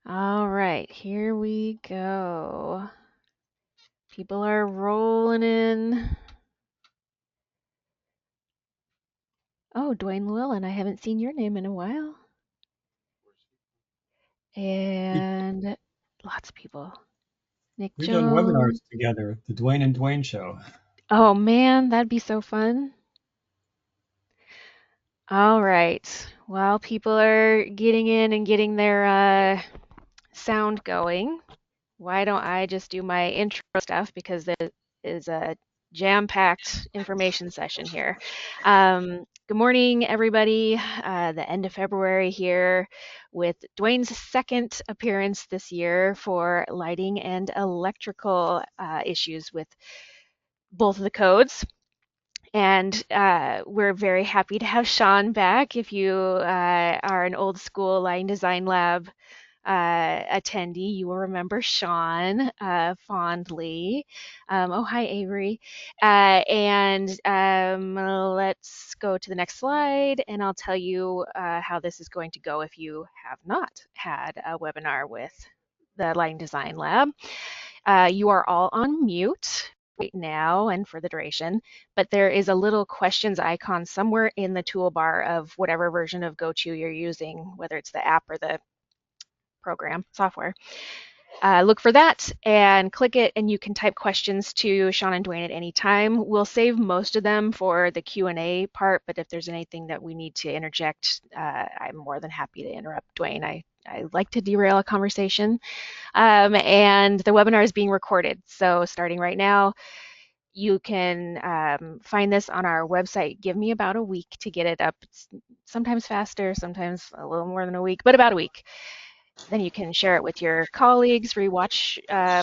All right, here we go. People are rolling in. Oh, Duane Llewellyn, I haven't seen your name in a while. We, And lots of people. Nick we've done webinars Jones. together, the Duane and Duane show. Oh man, that'd be so fun. All right. While people are getting in and getting their sound going, why don't I just do my intro stuff because there is a jam-packed information session here. Good morning, everybody. The end of February here with Duane's second appearance this year for lighting and electrical issues with both of the codes. And we're very happy to have Shaun back. If you are an old school lighting design lab attendee, you will remember Shaun fondly. Oh, hi, Avery. And let's go to the next slide, and I'll tell you how this is going to go if you have not had a webinar with the Lighting Design Lab. You are all on mute right now and for the duration, but there is a little questions icon somewhere in the toolbar of whatever version of GoTo you're using, whether it's the app or the program software. Look for that and click it, and you can type questions to Shaun and Duane at any time. We'll save most of them for the Q&A part, but if there's anything that we need to interject, I'm more than happy to interrupt Duane. I like to derail a conversation. And the webinar is being recorded. So starting right now, you can find this on our website. Give me about a week to get it up. It's sometimes faster, sometimes a little more than a week, but about a week. Then you can share it with your colleagues, rewatch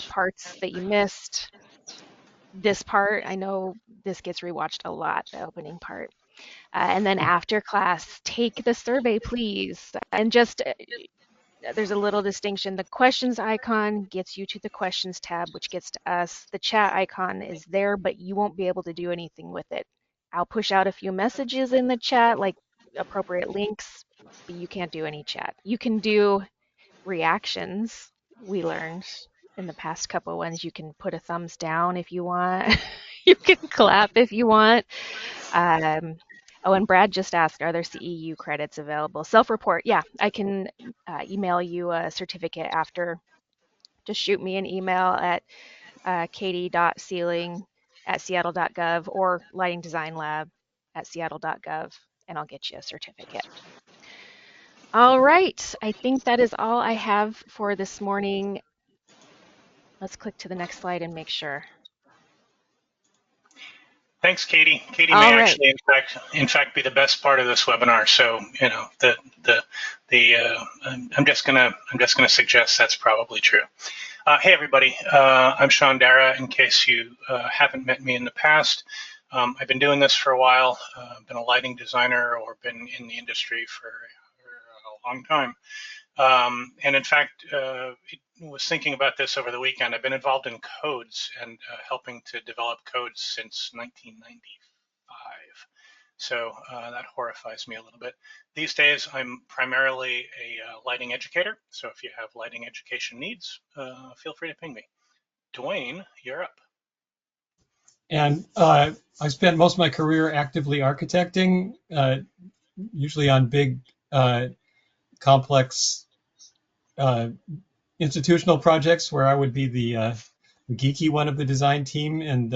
parts that you missed. This part, I know this gets rewatched a lot, the opening part. And then after class, take the survey, please. And just there's a little distinction. The questions icon gets you to the questions tab, which gets to us. The chat icon is there, but you won't be able to do anything with it. I'll push out a few messages in the chat, like appropriate links, but you can't do any chat. You can do reactions. We learned in the past couple ones, you can put a thumbs down if you want. You can clap if you want. Um, oh, and Brad just asked, are there CEU credits available? Self-report, yeah, I can email you a certificate after. Just shoot me an email at katie.sealing@seattle.gov or Lighting Design Lab at seattle.gov, and I'll get you a certificate. All right, I think that is all I have for this morning. Let's click to the next slide and make sure. Thanks, Katie. Katie may All right. actually, in fact, be the best part of this webinar. So, I'm just gonna suggest that's probably true. Hey, everybody. I'm Shaun Darragh. In case you haven't met me in the past, I've been doing this for a while. Been a lighting designer or been in the industry for a long time. And in fact, was thinking about this over the weekend. I've been involved in codes and helping to develop codes since 1995. So that horrifies me a little bit. These days, I'm primarily a lighting educator. So if you have lighting education needs, feel free to ping me. Duane, you're up. And I spent most of my career actively architecting, usually on big, complex institutional projects where I would be the geeky one of the design team and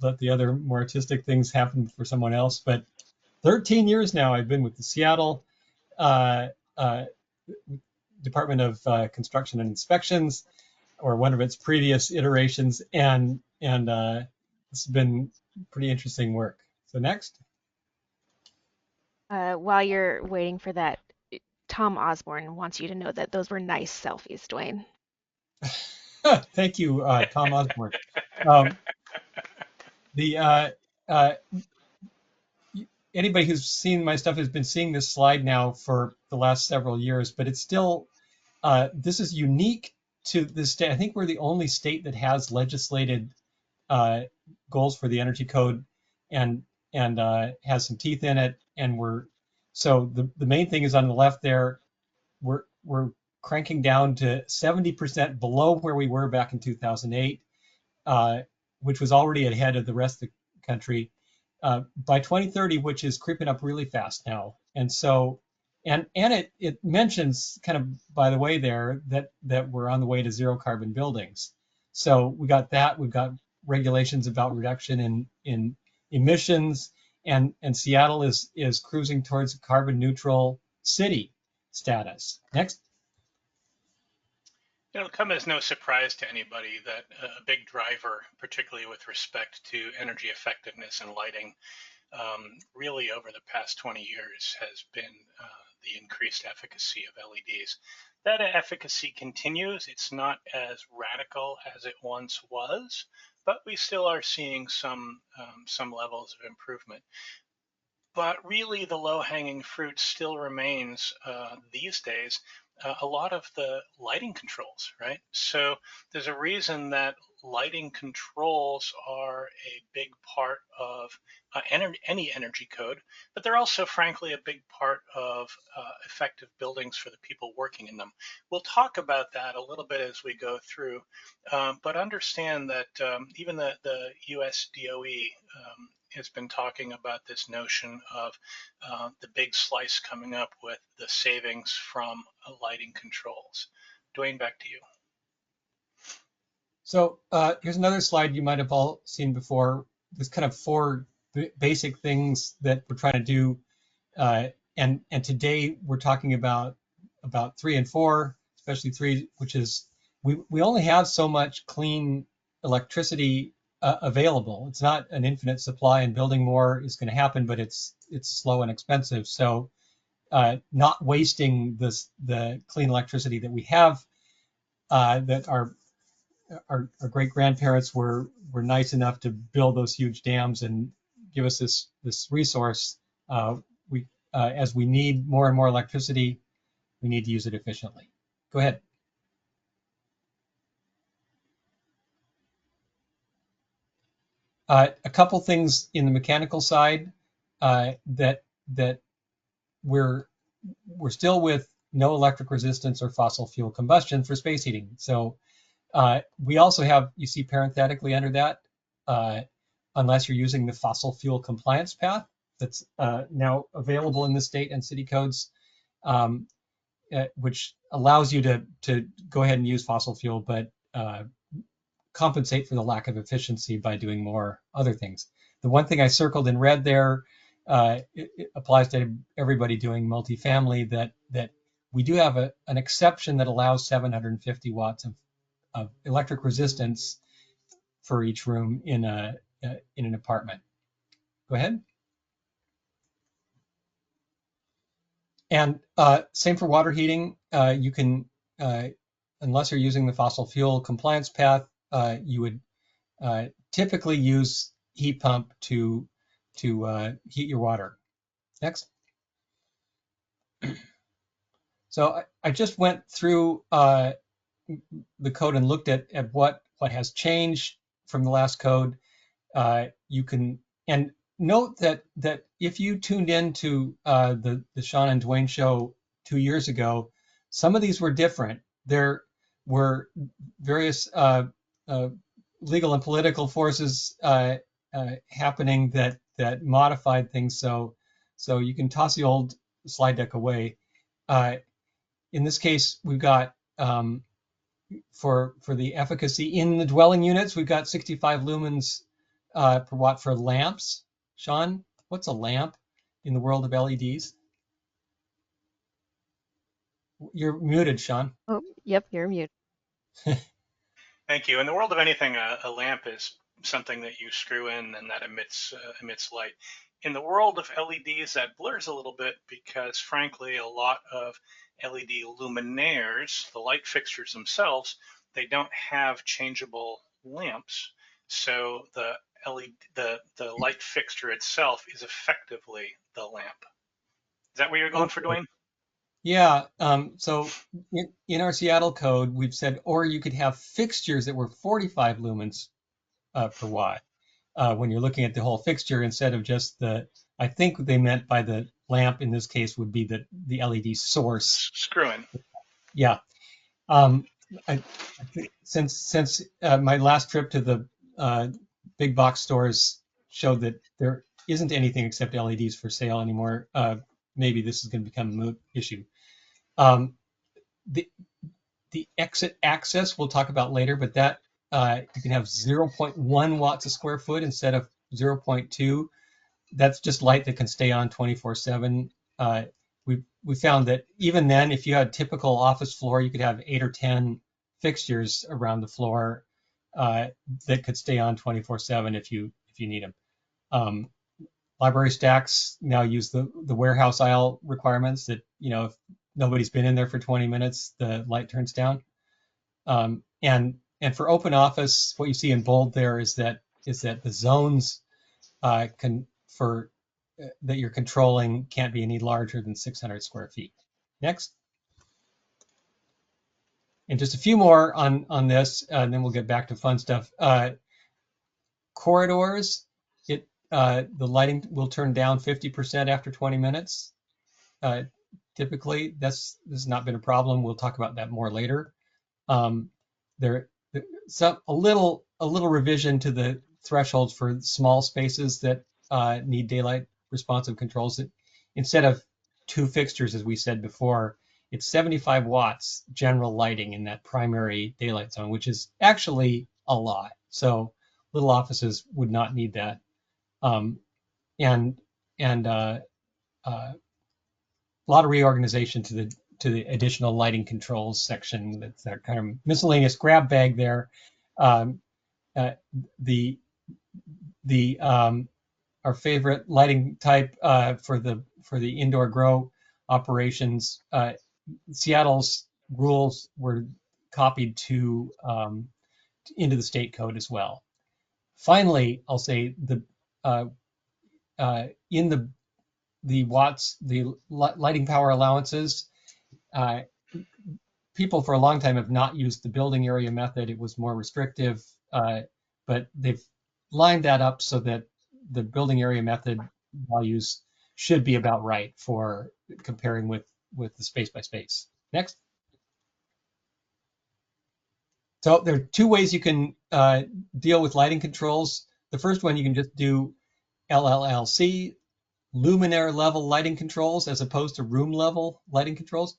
let the other more artistic things happen for someone else. But 13 years now I've been with the Seattle uh, uh, Department of Construction and Inspections, or one of its previous iterations, and it's been pretty interesting work. So next. While you're waiting for that, Tom Osborne wants you to know that those were nice selfies, Duane. Thank you, Tom Osborne. Um, the Anybody who's seen my stuff has been seeing this slide now for the last several years, but it's still this is unique to this state. I think we're the only state that has legislated uh, goals for the energy code and has some teeth in it. And we're so the main thing is on the left there. we're cranking down to 70% below where we were back in 2008, which was already ahead of the rest of the country, by 2030, which is creeping up really fast now. And so, and it mentions kind of by the way there that we're on the way to zero carbon buildings. So we got that. We've got regulations about reduction in emissions, and Seattle is cruising towards a carbon neutral city status. Next. It'll come as no surprise to anybody that a big driver, particularly with respect to energy effectiveness and lighting, really over the past 20 years has been the increased efficacy of LEDs. That efficacy continues. It's not as radical as it once was, but we still are seeing some levels of improvement. But really, the low-hanging fruit still remains these days a lot of the lighting controls, right? So there's a reason that lighting controls are a big part of any energy code, but they're also, frankly, a big part of effective buildings for the people working in them. We'll talk about that a little bit as we go through, but understand that even the US DOE has been talking about this notion of the big slice coming up with the savings from lighting controls. Duane, back to you. So here's another slide you might have all seen before. There's kind of four basic things that we're trying to do, and today we're talking about 3 and 4, especially 3, which is we only have so much clean electricity available. It's not an infinite supply, and building more is going to happen, but it's slow and expensive. So not wasting the clean electricity that we have, that our great grandparents were nice enough to build those huge dams and give us this resource. As we need more and more electricity, we need to use it efficiently. Go ahead. A couple things in the mechanical side that we're still with no electric resistance or fossil fuel combustion for space heating. So we also have, you see parenthetically under that, unless you're using the fossil fuel compliance path that's now available in the state and city codes, which allows you to go ahead and use fossil fuel, but compensate for the lack of efficiency by doing more other things. The one thing I circled in red there, it applies to everybody doing multifamily, that we do have an exception that allows 750 watts of electric resistance for each room in an apartment. Go ahead. And same for water heating. You can, unless you're using the fossil fuel compliance path, you would typically use heat pump to heat your water. Next. So I just went through the code and looked at what has changed from the last code. You can, and note that if you tuned into the Shaun and Duane show 2 years ago, some of these were different. There were various legal and political forces happening that modified things. So you can toss the old slide deck away. In this case, we've got for the efficacy in the dwelling units, we've got 65 lumens per watt for lamps. Shaun, what's a lamp in the world of LEDs? You're muted, Shaun. Oh, yep, you're muted. Thank you. In the world of anything, a lamp is something that you screw in and that emits light. In the world of LEDs, that blurs a little bit because, frankly, a lot of LED luminaires, the light fixtures themselves, they don't have changeable lamps. So the light fixture itself is effectively the lamp. Is that where you're going for, Duane? Yeah. So in our Seattle code, we've said, or you could have fixtures that were 45 lumens per watt when you're looking at the whole fixture instead of just I think what they meant by the lamp in this case would be the LED source. Screw in. Yeah. Um, I think since my last trip to the big box stores showed that there isn't anything except LEDs for sale anymore, maybe this is going to become a moot issue. Um, the the exit access we'll talk about later, but that you can have 0.1 watts a square foot instead of 0.2. That's just light that can stay on 24/7. We found that even then, if you had a typical office floor, you could have 8 or 10 fixtures around the floor that could stay on 24/7 if you need them. Um, Library stacks now use the warehouse aisle requirements that, if nobody's been in there for 20 minutes, the light turns down. And for open office, what you see in bold there is that the zones can for that you're controlling can't be any larger than 600 square feet. Next, and just a few more on this, and then we'll get back to fun stuff. Corridors, the lighting will turn down 50% after 20 minutes. Typically, this has not been a problem. We'll talk about that more later. Um, there, a little revision to the thresholds for small spaces that need daylight responsive controls. Instead of 2 fixtures, as we said before, it's 75 watts general lighting in that primary daylight zone, which is actually a lot. So little offices would not need that. Um, and and a lot of reorganization to the additional lighting controls section. That's that kind of miscellaneous grab bag there. Um, uh, the the Our favorite lighting type for the indoor grow operations. Seattle's rules were copied into the state code as well. Finally, I'll say uh, in the watts, the lighting power allowances. Uh, People for a long time have not used the building area method. It was more restrictive, but they've lined that up so that the building area method values should be about right for comparing with the space by space. Next. So there are two ways you can deal with lighting controls. The first one, you can just do LLLC, luminaire level lighting controls, as opposed to room level lighting controls.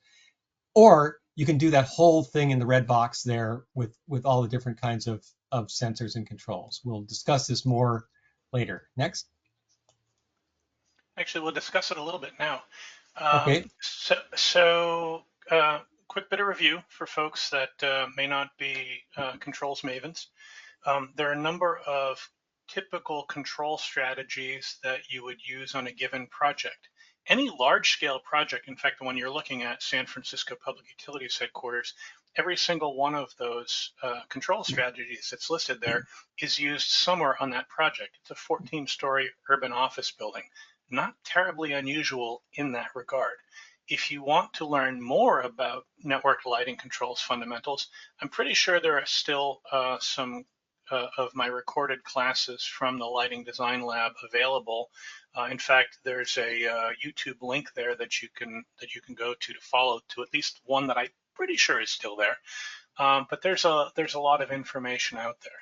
Or you can do that whole thing in the red box there with all the different kinds of sensors and controls. We'll discuss this more later. Next. Actually, we'll discuss it a little bit now. Okay. Quick bit of review for folks that may not be controls mavens. There are a number of typical control strategies that you would use on a given project. Any large scale project, in fact, the one you're looking at, San Francisco Public Utilities Headquarters, every single one of those control strategies that's listed there is used somewhere on that project. It's a 14-story urban office building. Not terribly unusual in that regard. If you want to learn more about network lighting controls fundamentals, I'm pretty sure there are still some of my recorded classes from the Lighting Design Lab available. In fact, there's a YouTube link there that you can go to follow to at least one that I'm pretty sure is still there. But there's a lot of information out there,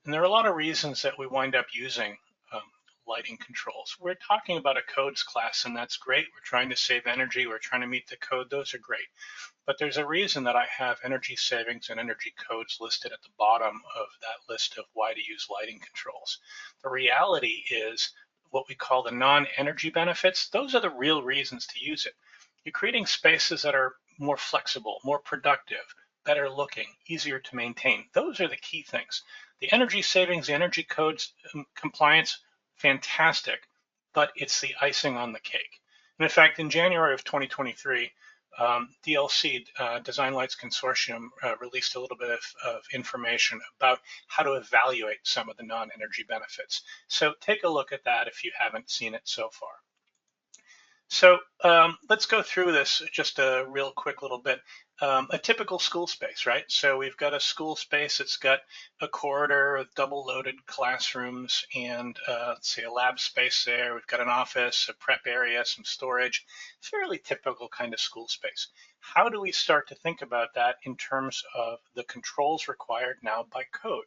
and there are a lot of reasons that we wind up using lighting controls. We're talking about a codes class, and that's great. We're trying to save energy. We're trying to meet the code. Those are great. But there's a reason that I have energy savings and energy codes listed at the bottom of that list of why to use lighting controls. The reality is what we call the non-energy benefits. Those are the real reasons to use it. You're creating spaces that are more flexible, more productive, better looking, easier to maintain. Those are the key things. The energy savings, the energy codes compliance, fantastic, but it's the icing on the cake. And in fact, in January of 2023, DLC, Design Lights Consortium, released a little bit of information about how to evaluate some of the non-energy benefits. So take a look at that if you haven't seen it so far. So let's go through this just a real quick little bit. A typical school space, right? So we've got a school space. It's got a corridor with double loaded classrooms and let's say a lab space there. We've got an office, a prep area, some storage. Fairly typical kind of school space. How do we start to think about that in terms of the controls required now by code?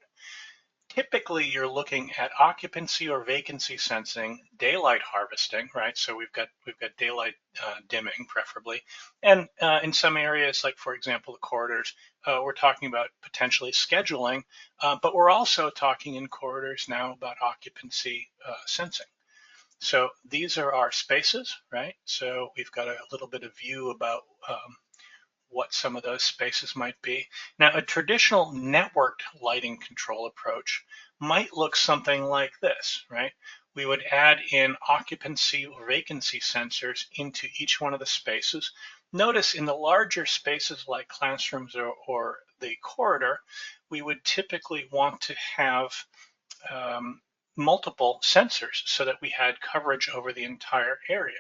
Typically, you're looking at occupancy or vacancy sensing, daylight harvesting, right? So we've got daylight dimming, preferably, and in some areas, like for example the corridors, we're talking about potentially scheduling, but we're also talking in corridors now about occupancy sensing. So these are our spaces, right? So we've got a little bit of view about what some of those spaces might be. Now, a traditional networked lighting control approach might look something like this, right? We would add in occupancy or vacancy sensors into each one of the spaces. Notice in the larger spaces like classrooms or the corridor, we would typically want to have um, multiple sensors so that we had coverage over the entire area.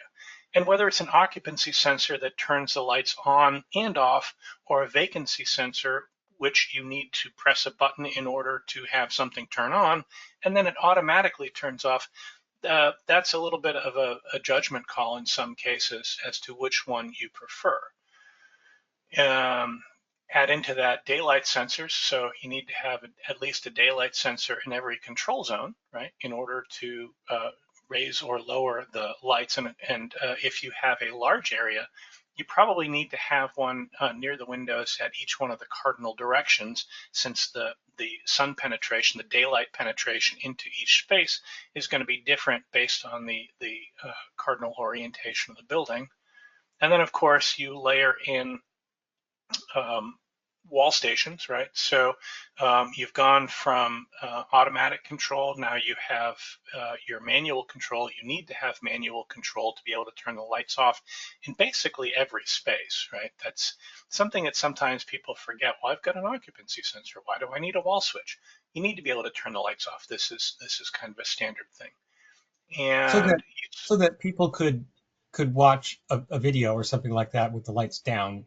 And whether it's an occupancy sensor that turns the lights on and off, or a vacancy sensor, which you need to press a button in order to have something turn on, and then it automatically turns off, that's a little bit of a judgment call in some cases as to which one you prefer. Um, Add into that daylight sensors. So you need to have at least a daylight sensor in every control zone, right, in order to raise or lower the lights. And if you have a large area, you probably need to have one near the windows at each one of the cardinal directions, since the sun penetration, the daylight penetration into each space is going to be different based on the cardinal orientation of the building. And then, of course, you layer in um, wall stations, right? So you've gone from automatic control. Now you have your manual control. You need to have manual control to be able to turn the lights off in basically every space, right? That's something that sometimes people forget. Well, I've got an occupancy sensor. Why do I need a wall switch? You need to be able to turn the lights off. This is kind of a standard thing. So And that people could watch a video or something like that with the lights down,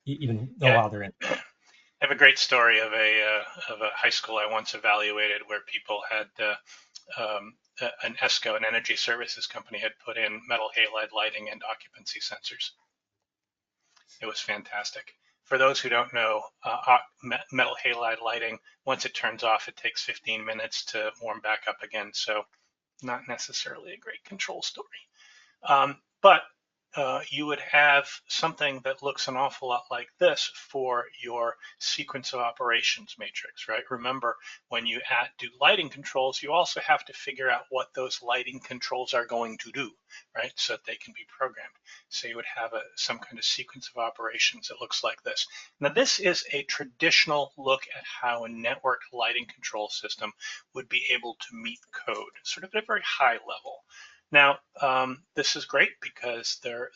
even though yeah, while they're in. I have a great story of a high school I once evaluated where people had an ESCO, an energy services company, had put in metal halide lighting and occupancy sensors. It was fantastic. For those who don't know, metal halide lighting, once it turns off, it takes 15 minutes to warm back up again. So not necessarily a great control story. But you would have something that looks an awful lot like this for your sequence of operations matrix, right? Remember, when you do lighting controls, you also have to figure out what those lighting controls are going to do, right? So that they can be programmed. So you would have some kind of sequence of operations that looks like this. Now, this is a traditional look at how a network lighting control system would be able to meet code, sort of at a very high level. Now, this is great because they're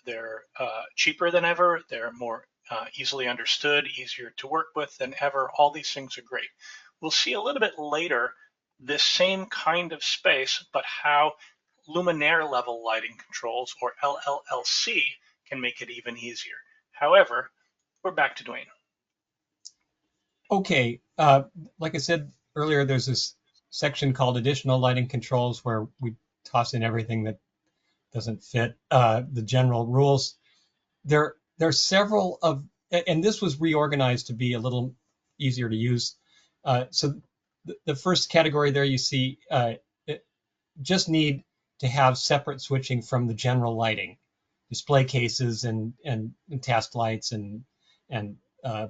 cheaper than ever. They're more easily understood, easier to work with than ever. All these things are great. We'll see a little bit later this same kind of space, but how luminaire level lighting controls, or LLLC, can make it even easier. However, we're back to Duane. Okay, like I said earlier, there's this section called additional lighting controls where we toss in everything that doesn't fit the general rules. There are several of, and this was reorganized to be a little easier to use. So the first category there you see just need to have separate switching from the general lighting, display cases and task lights and uh,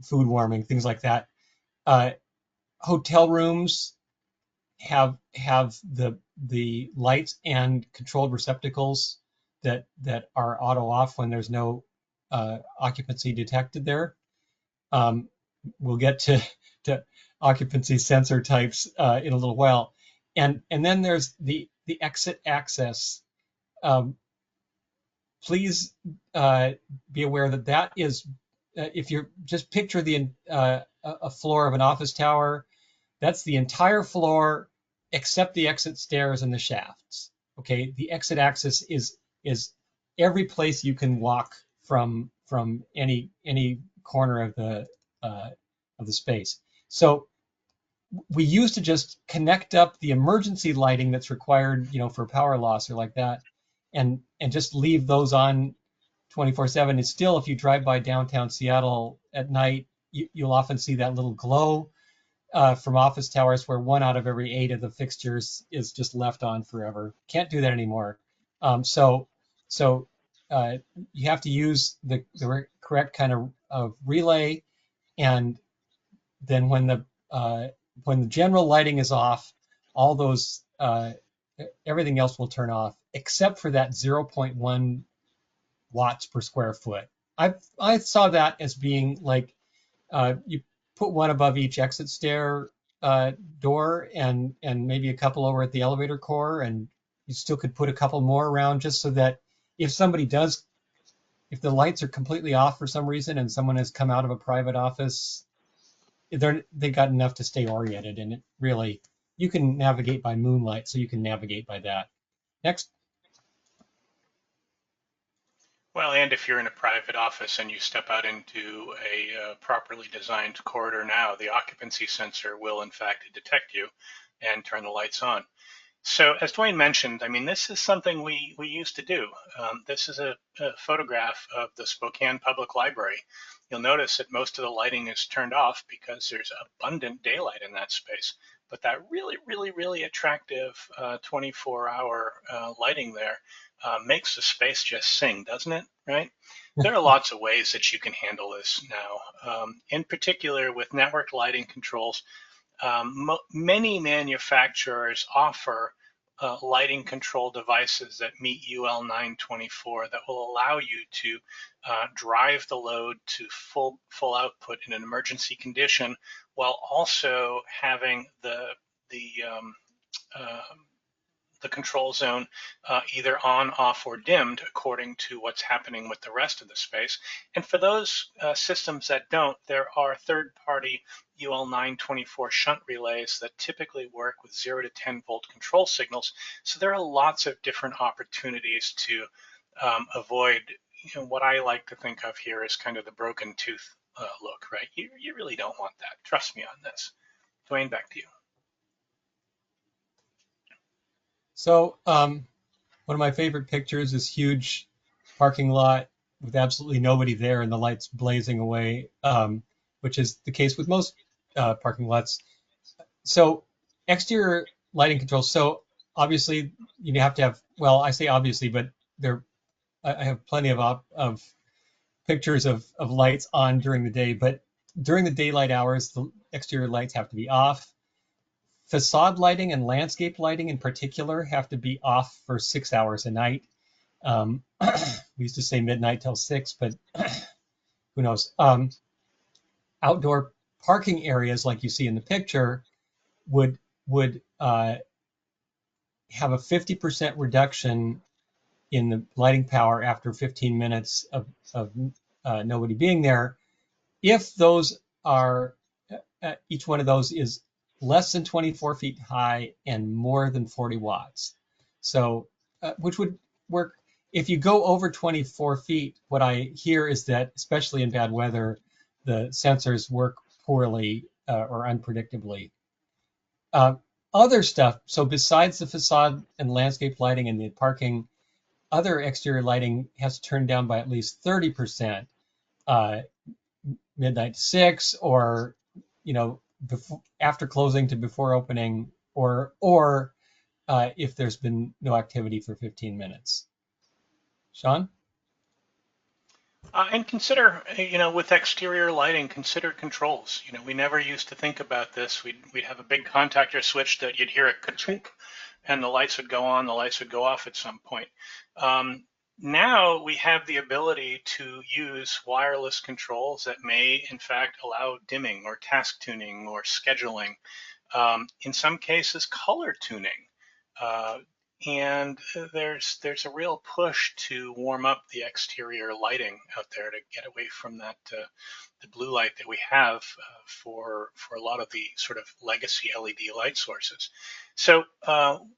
food warming, things like that. Uh, Hotel rooms have the lights and controlled receptacles that are auto off when there's no occupancy detected there. We'll get to occupancy sensor types in a little while, and then there's the exit access. Um, please be aware that that is if you just picture a floor of an office tower, that's the entire floor except the exit stairs and the shafts. Okay, the exit access is is every place you can walk from any corner of the space. So we used to just connect up the emergency lighting that's required, for power loss or like that, and just leave those on 24/7. And still, if you drive by downtown Seattle at night, you'll often see that little glow from office towers where 1 out of every 8 of the fixtures is just left on forever. Can't do that anymore. So so you have to use the correct kind of relay, and then when the general lighting is off, all those everything else will turn off except for that zero point 0.1 watts per square foot. I saw that as being like you put one above each exit stair door, and maybe a couple over at the elevator core, and you still could put a couple more around just so that if if the lights are completely off for some reason and someone has come out of a private office, they got enough to stay oriented. And it really, you can navigate by moonlight, so you can navigate by that. Next. Well, and if you're in a private office and you step out into a properly designed corridor now, the occupancy sensor will in fact detect you and turn the lights on. So as Duane mentioned, I mean, this is something we used to do. This is a photograph of the Spokane Public Library. You'll notice that most of the lighting is turned off because there's abundant daylight in that space. But that really, really, really attractive 24-hour lighting there makes the space just sing, doesn't it? Right? There are lots of ways that you can handle this now. In particular, with network lighting controls, many manufacturers offer lighting control devices that meet UL 924 that will allow you to drive the load to full output in an emergency condition while also having the control zone either on, off, or dimmed according to what's happening with the rest of the space. And for those systems that don't, there are third-party UL 924 shunt relays that typically work with 0 to 10 volt control signals. So there are lots of different opportunities to avoid what I like to think of here as kind of the broken tooth look, right? You really don't want that. Trust me on this. Duane, back to you. So one of my favorite pictures is huge parking lot with absolutely nobody there and the lights blazing away, which is the case with most parking lots. So exterior lighting controls. So obviously you have to have, well, I say obviously, but I have plenty of pictures of lights on during the day, but during the daylight hours, the exterior lights have to be off. Facade lighting and landscape lighting in particular have to be off for 6 hours a night. We used to say midnight till 6, but who knows? Outdoor parking areas, like you see in the picture, would have a 50% reduction in the lighting power after 15 minutes of nobody being there. If those are, each one of those is less than 24 feet high and more than 40 watts. So, which would work. If you go over 24 feet, what I hear is that, especially in bad weather, the sensors work poorly or unpredictably. Other stuff, so besides the facade and landscape lighting and the parking, other exterior lighting has to turn down by at least 30%, midnight to 6, or before, after closing to before opening, or if there's been no activity for 15 minutes. Shaun? And consider, with exterior lighting, consider controls. We never used to think about this. We'd have a big contactor switch that you'd hear it ka-chunk, and the lights would go on, the lights would go off at some point. Now we have the ability to use wireless controls that may, in fact, allow dimming or task tuning or scheduling. In some cases, color tuning. And there's a real push to warm up the exterior lighting out there to get away from that the blue light that we have for a lot of the sort of legacy LED light sources. So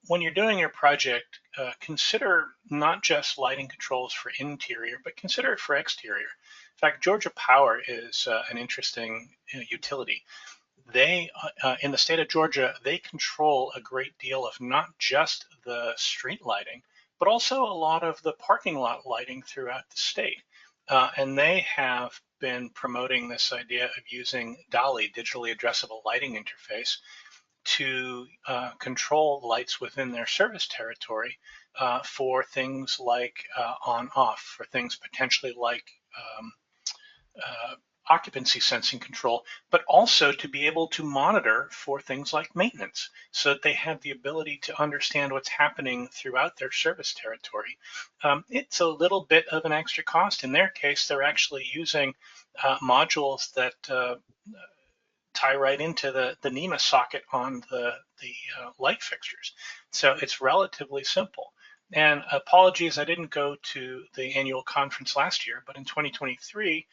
when you're doing your project, consider not just lighting controls for interior, but consider it for exterior. In fact, Georgia Power is an interesting utility. They, in the state of Georgia, they control a great deal of not just the street lighting, but also a lot of the parking lot lighting throughout the state. And they have been promoting this idea of using DALI, digitally addressable lighting interface, to control lights within their service territory for things like on-off, for things potentially like occupancy sensing control, but also to be able to monitor for things like maintenance so that they have the ability to understand what's happening throughout their service territory. It's a little bit of an extra cost. In their case, they're actually using modules that tie right into the NEMA socket on the light fixtures. So it's relatively simple. And apologies, I didn't go to the annual conference last year, but in 2023,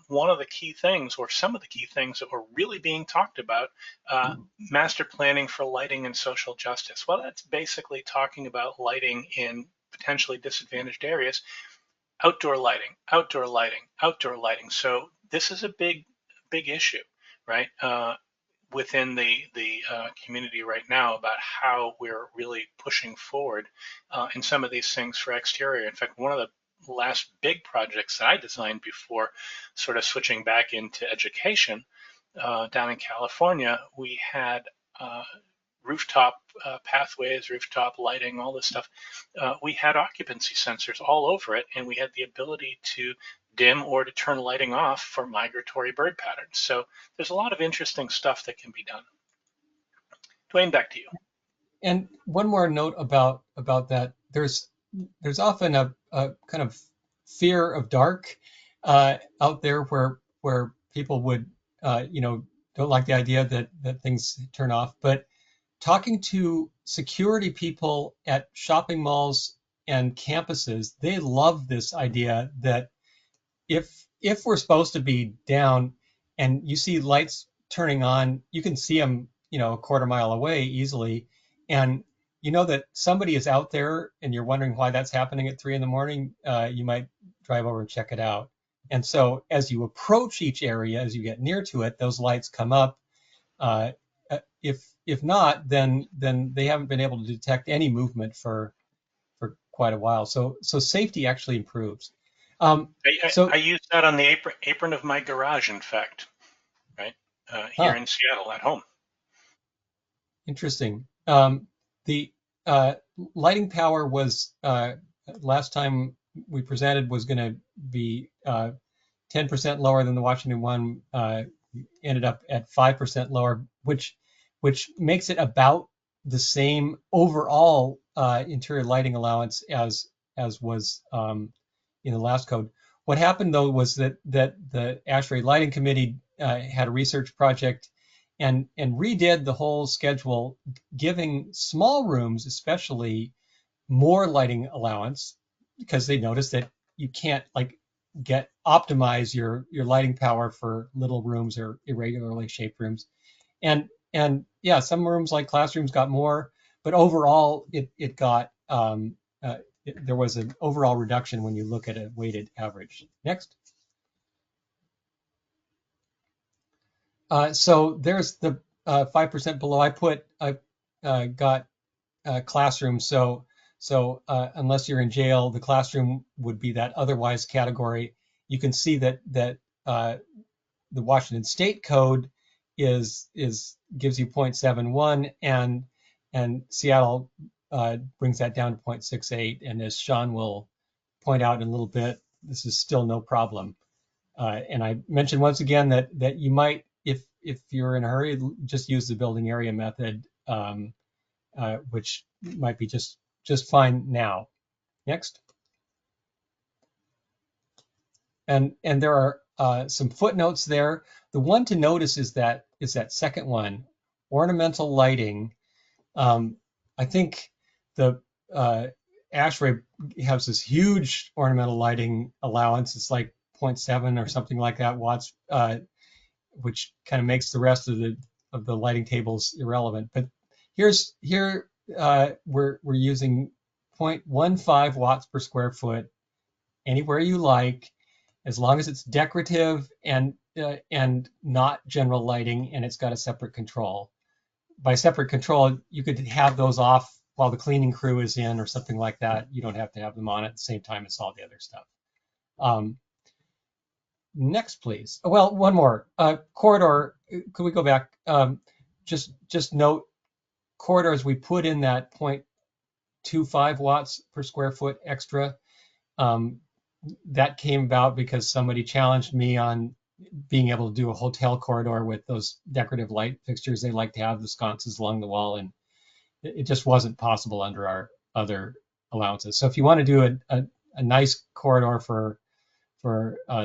one of the key things, or some of the key things that were really being talked about, master planning for lighting and social justice. Well, that's basically talking about lighting in potentially disadvantaged areas, outdoor lighting, outdoor lighting, outdoor lighting. So this is a big issue, right? Within the community right now about how we're really pushing forward in some of these things for exterior. In fact, one of the last big projects that I designed before sort of switching back into education down in California, we had rooftop pathways, rooftop lighting, all this stuff. We had occupancy sensors all over it, and we had the ability to dim or to turn lighting off for migratory bird patterns. So there's a lot of interesting stuff that can be done. Duane, back to you. And one more note about that. There's often a kind of fear of dark out there where people would don't like the idea that things turn off. But talking to security people at shopping malls and campuses, they love this idea that if we're supposed to be down and you see lights turning on, you can see them, a quarter mile away easily. And you know that somebody is out there and you're wondering why that's happening at 3 a.m, you might drive over and check it out. And so as you approach each area, as you get near to it, those lights come up. If not, then they haven't been able to detect any movement for quite a while. So safety actually improves. I use that on the apron of my garage, in fact, right? Here in Seattle at home. Interesting. The lighting power was, last time we presented, was going to be 10% lower than the Washington one, ended up at 5% lower, which makes it about the same overall interior lighting allowance as was in the last code. What happened though was that the ASHRAE Lighting Committee had a research project and redid the whole schedule, giving small rooms especially more lighting allowance, because they noticed that you can't optimize your lighting power for little rooms or irregularly shaped rooms. And yeah, some rooms like classrooms got more, but overall it got there was an overall reduction when you look at a weighted average. Next. So there's the 5% below. I got classrooms. So unless you're in jail, the classroom would be that otherwise category. You can see that the Washington State Code gives you 0.71, and Seattle brings that down to 0.68. And as Shaun will point out in a little bit, this is still no problem. And I mentioned once again that you might, if you're in a hurry, just use the building area method, which might be just fine now. Next. And there are some footnotes there. The one to notice is that second one, ornamental lighting. I think the ASHRAE has this huge ornamental lighting allowance. It's like 0.7 or something like that watts, which kind of makes the rest of the lighting tables irrelevant. But here we're using 0.15 watts per square foot anywhere you like, as long as it's decorative and not general lighting, and it's got a separate control. By separate control, you could have those off while the cleaning crew is in or something like that. You don't have to have them on at the same time as all the other stuff. Next, please. Well, one more. Corridor, could we go back? Just note, corridors, we put in that 0.25 watts per square foot extra. That came about because somebody challenged me on being able to do a hotel corridor with those decorative light fixtures. They like to have the sconces along the wall, and it just wasn't possible under our other allowances. So if you want to do a nice corridor for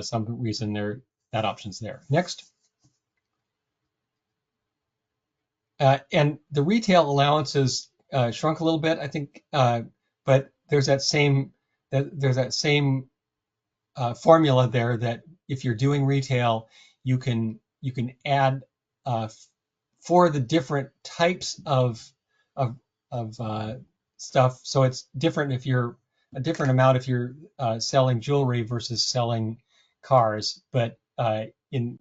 some reason, that option's there. Next. And the retail allowances shrunk a little bit, I think, but there's that same formula there that if you're doing retail, you can add for the different types of stuff. So it's different if you're a different amount if you're selling jewelry versus selling cars. But in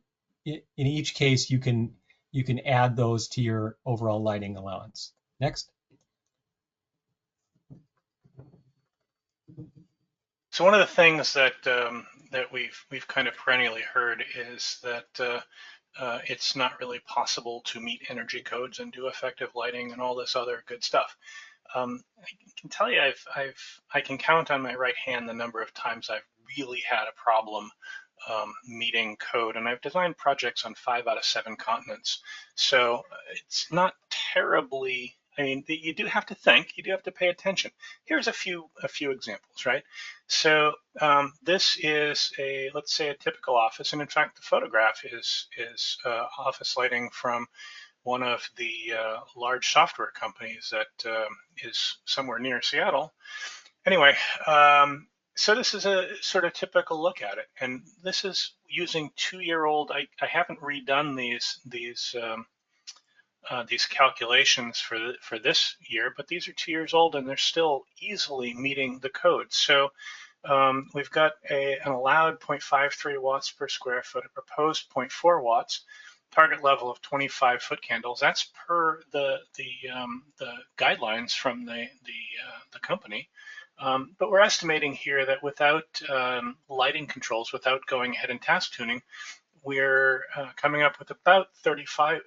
each case, you can add those to your overall lighting allowance. Next. So one of the things that that we've kind of perennially heard is that it's not really possible to meet energy codes and do effective lighting and all this other good stuff. I can tell you, I can count on my right hand the number of times I've really had a problem meeting code, and I've designed projects on 5 out of 7 continents. So it's not terribly. I mean, you do have to think, you do have to pay attention. Here's a few examples, right? So this is let's say a typical office, and in fact, the photograph is office lighting from one of the large software companies that is somewhere near Seattle. Anyway, so this is a sort of typical look at it, and this is using 2-year-old. I haven't redone these calculations for this year, but these are 2 years old and they're still easily meeting the code. So we've got an allowed 0.53 watts per square foot, a proposed 0.4 watts, target level of 25 foot candles. That's per the guidelines from the company. But we're estimating here that without lighting controls, without going ahead and task tuning, we're coming up with about 34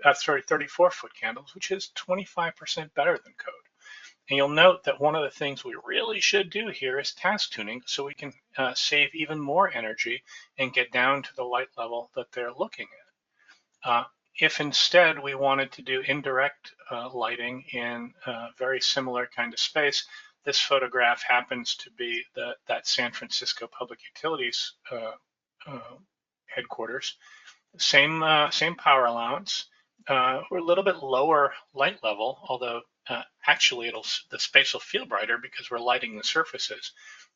foot candles, which is 25% better than code. And you'll note that one of the things we really should do here is task tuning, so we can save even more energy and get down to the light level that they're looking at. If instead we wanted to do indirect lighting in a very similar kind of space, this photograph happens to be that San Francisco Public Utilities headquarters. Same power allowance. We're a little bit lower light level, although actually the space will feel brighter because we're lighting the surfaces.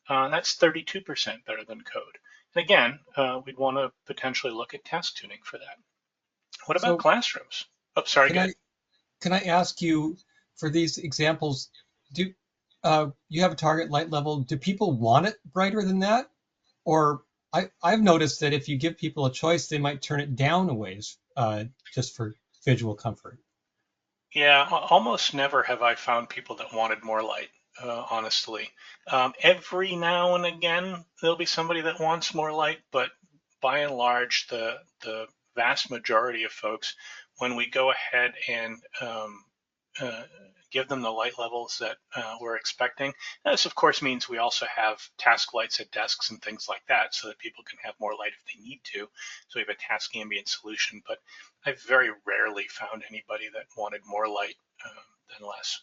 That's 32% better than code. And again, we'd want to potentially look at task tuning for that. What about classrooms? Oh, sorry, go ahead. Can I ask you, for these examples, do you have a target light level? Do people want it brighter than that? Or I've noticed that if you give people a choice, they might turn it down a ways just for visual comfort. Yeah, almost never have I found people that wanted more light, honestly. Every now and again, there'll be somebody that wants more light, but by and large, the vast majority of folks, when we go ahead and give them the light levels that we're expecting. This, of course, means we also have task lights at desks and things like that so that people can have more light if they need to. So we have a task ambient solution, but I've very rarely found anybody that wanted more light than less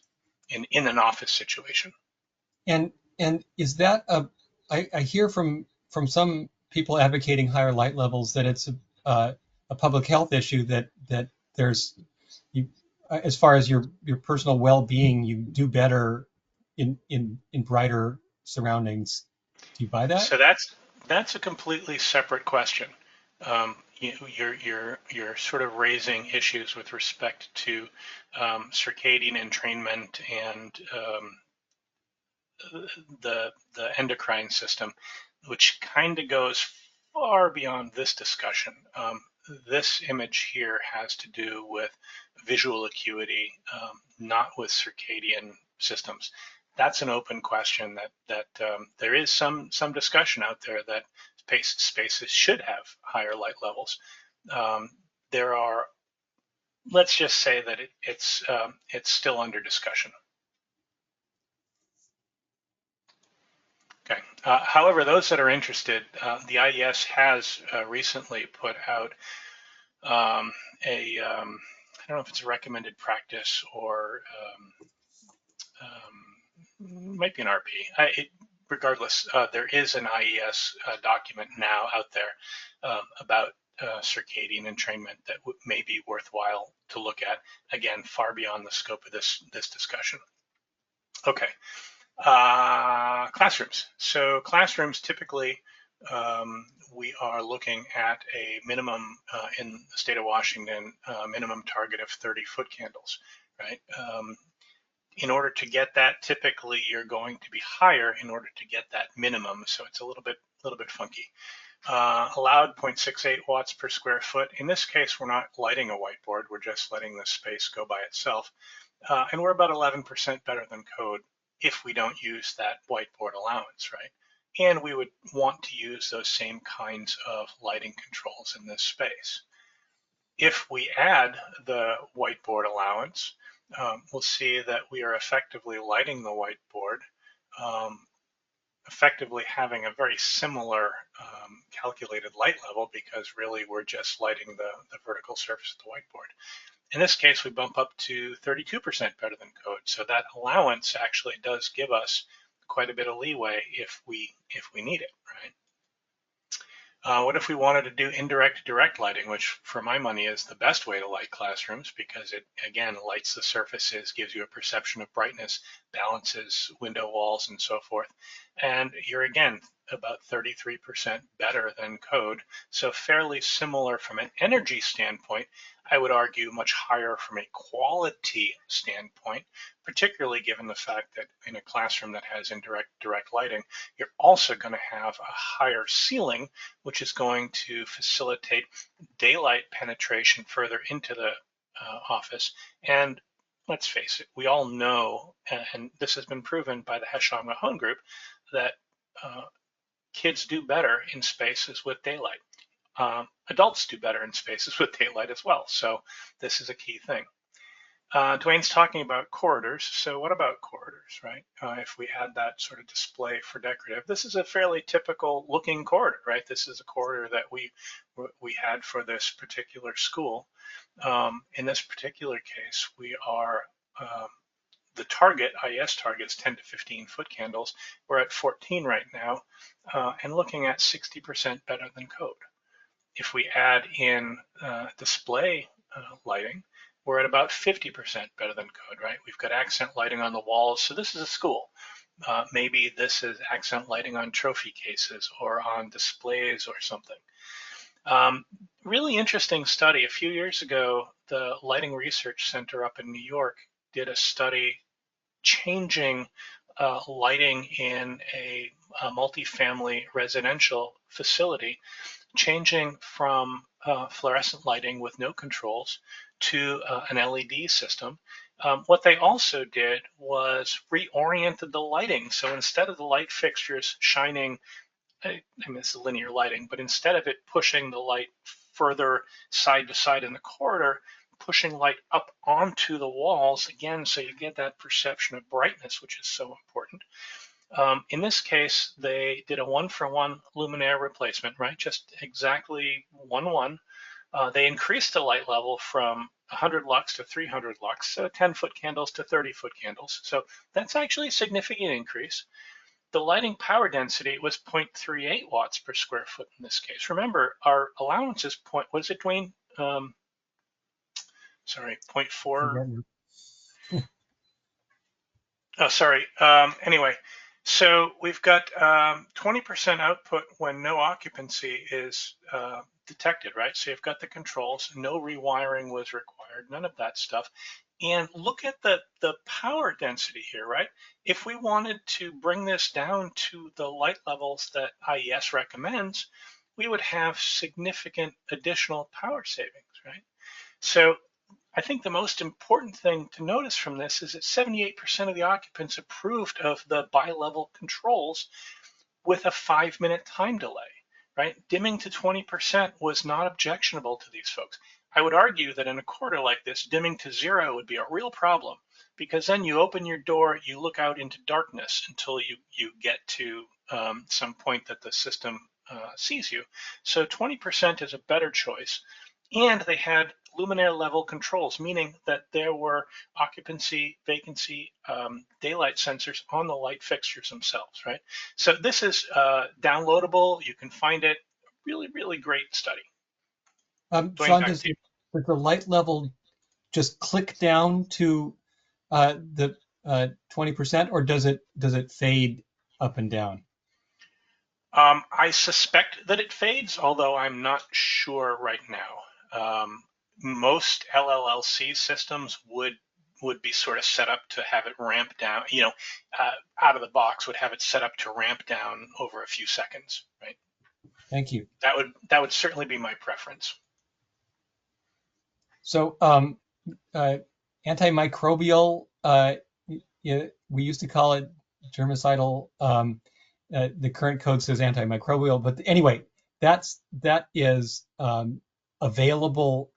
in an office situation. And is that I hear from some people advocating higher light levels that it's a public health issue, that there's as far as your personal well-being, you do better in brighter surroundings. Do you buy that? So that's a completely separate question. You're sort of raising issues with respect to circadian entrainment and the endocrine system, which kind of goes far beyond this discussion. This image here has to do with visual acuity, not with circadian systems. That's an open question that there is some discussion out there that spaces should have higher light levels. There are, let's just say that it's still under discussion. Okay. However, those that are interested, the IES has recently put out I don't know if it's a recommended practice or might be an RP. Regardless, there is an IES document now out there about circadian entrainment that may be worthwhile to look at. Again, far beyond the scope of this discussion. Okay. Classrooms. So classrooms typically we are looking at a minimum in the state of Washington, minimum target of 30 foot candles, right? In order to get that, typically you're going to be higher in order to get that minimum. So it's a little bit funky. Allowed 0.68 watts per square foot. In this case, we're not lighting a whiteboard. We're just letting the space go by itself. And we're about 11% better than code if we don't use that whiteboard allowance, right? And we would want to use those same kinds of lighting controls in this space. If we add the whiteboard allowance, we'll see that we are effectively lighting the whiteboard, effectively having a very similar calculated light level, because really we're just lighting the vertical surface of the whiteboard. In this case, we bump up to 32% better than code. So that allowance actually does give us quite a bit of leeway if we need it, right? What if we wanted to do indirect direct lighting, which for my money is the best way to light classrooms, because it, again, lights the surfaces, gives you a perception of brightness, balances window walls and so forth. And you're, again, about 33% better than code. So fairly similar from an energy standpoint. I would argue much higher from a quality standpoint, particularly given the fact that in a classroom that has indirect direct lighting, you're also going to have a higher ceiling, which is going to facilitate daylight penetration further into the office. And let's face it, we all know, and this has been proven by the Hesham Mahon group, that kids do better in spaces with daylight. Adults do better in spaces with daylight as well. So this is a key thing. Duane's talking about corridors. So what about corridors, right? If we had that sort of display for decorative, this is a fairly typical looking corridor, right? This is a corridor that we had for this particular school. In this particular case, we are the target, IES target is 10 to 15 foot candles. We're at 14 right now, and looking at 60% better than code. If we add in display lighting, we're at about 50% better than code, right? We've got accent lighting on the walls. So this is a school. Maybe this is accent lighting on trophy cases or on displays or something. Really interesting study. A few years ago, the Lighting Research Center up in New York did a study changing lighting in a multifamily residential facility, changing from fluorescent lighting with no controls to an LED system. What they also did was reoriented the lighting. So instead of the light fixtures shining, I mean, it's linear lighting, but instead of it pushing the light further side to side in the corridor, pushing light up onto the walls again, so you get that perception of brightness, which is so important. In this case, they did a 1-for-1 luminaire replacement, right? Just exactly 1-1. They increased the light level from 100 lux to 300 lux, so 10 foot candles to 30 foot candles. So that's actually a significant increase. The lighting power density was 0.38 watts per square foot in this case. Remember, our allowance is what is it, Duane? Sorry, 0.4. Oh, sorry. Anyway, so we've got 20% output when no occupancy is detected, right? So you've got the controls, no rewiring was required, none of that stuff. And look at the power density here, right? If we wanted to bring this down to the light levels that IES recommends, we would have significant additional power savings, right? So I think the most important thing to notice from this is that 78% of the occupants approved of the bi-level controls with a 5-minute time delay, right? Dimming to 20% was not objectionable to these folks. I would argue that in a quarter like this, dimming to 0 would be a real problem because then you open your door, you look out into darkness until you get to some point that the system sees you. So 20% is a better choice. And they had luminaire level controls, meaning that there were occupancy, vacancy, daylight sensors on the light fixtures themselves, right? So this is downloadable. You can find it. Really, really great study. Duane, Shaun, back to you. does the light level just click down to the 20%, or does it fade up and down? I suspect that it fades, although I'm not sure right now. Most LLLC systems would be sort of set up to have it ramp down, out of the box would have it set up to ramp down over a few seconds, right? Thank you. That would certainly be my preference. So antimicrobial, we used to call it germicidal. The current code says antimicrobial, but anyway, that is available.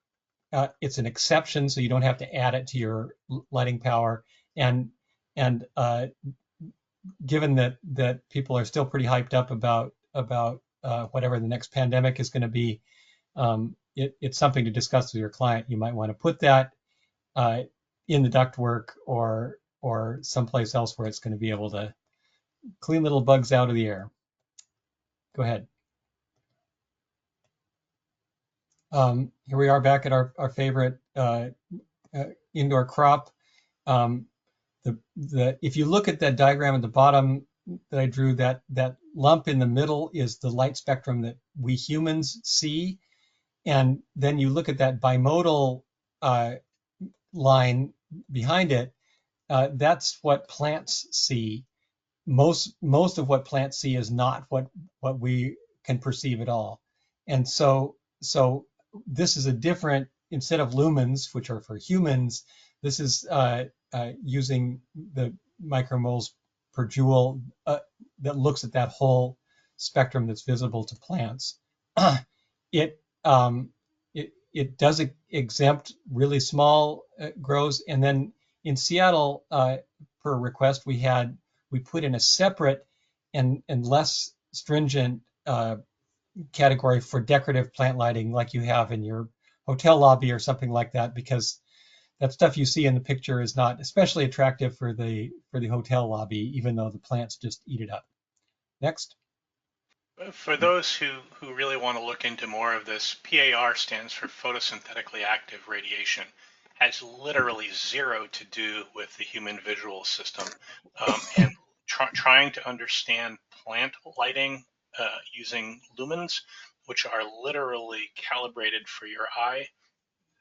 It's an exception, so you don't have to add it to your lighting power. And given that people are still pretty hyped up about whatever the next pandemic is going to be, it's something to discuss with your client. You might want to put that in the ductwork or someplace else where it's going to be able to clean little bugs out of the air. Go ahead. Here we are back at our favorite indoor crop. If you look at that diagram at the bottom that I drew, that lump in the middle is the light spectrum that we humans see. And then you look at that bimodal line behind it, that's what plants see. Most of what plants see is not what we can perceive at all. And so this is a different, instead of lumens, which are for humans, this is using the micromoles per joule that looks at that whole spectrum that's visible to plants. It does exempt really small grows, and then in Seattle, per request, we put in a separate and less stringent category for decorative plant lighting, like you have in your hotel lobby or something like that, because that stuff you see in the picture is not especially attractive for the hotel lobby, even though the plants just eat it up. Next. For those who really want to look into more of this, PAR stands for photosynthetically active radiation, has literally zero to do with the human visual system. And trying to understand plant lighting using lumens, which are literally calibrated for your eye,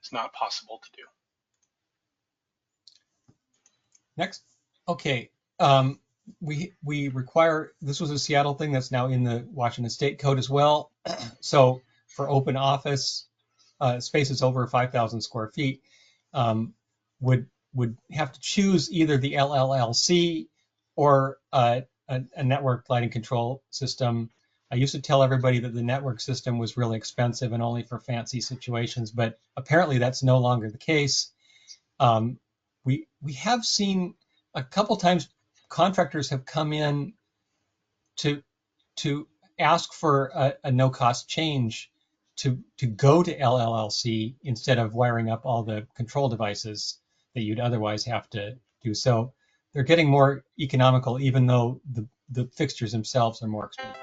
is not possible to do. Next. Okay. We require, this was a Seattle thing that's now in the Washington State Code as well. So for open office spaces over 5,000 square feet, would have to choose either the LLLC or a network lighting control system. I used to tell everybody that the network system was really expensive and only for fancy situations, but apparently that's no longer the case. We have seen a couple times contractors have come in to ask for a no-cost change to go to LLLC instead of wiring up all the control devices that you'd otherwise have to do. So they're getting more economical, even though the fixtures themselves are more expensive.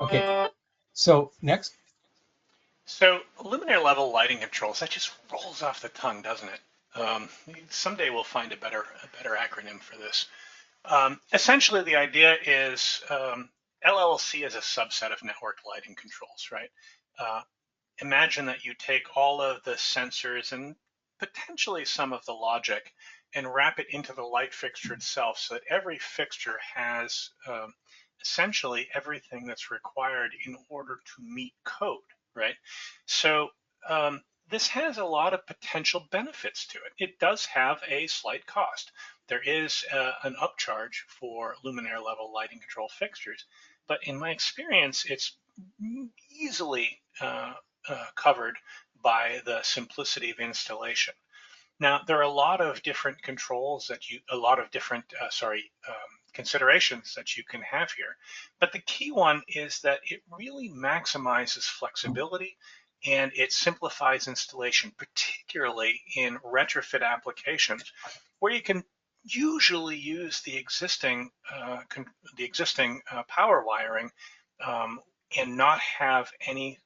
Okay, so next. So luminaire level lighting controls, that just rolls off the tongue, doesn't it? Um, Someday we'll find a better acronym for this. Essentially, the idea is LLC is a subset of network lighting controls, right? Uh, Imagine that you take all of the sensors and potentially some of the logic and wrap it into the light fixture itself so that every fixture has essentially everything that's required in order to meet code, right? So this has a lot of potential benefits to it. It does have a slight cost. There is an upcharge for luminaire level lighting control fixtures, but in my experience, it's easily covered by the simplicity of installation. Now, there are a lot of different controls that a lot of different, considerations that you can have here. But the key one is that it really maximizes flexibility and it simplifies installation, particularly in retrofit applications where you can usually use the existing power wiring um, and not have any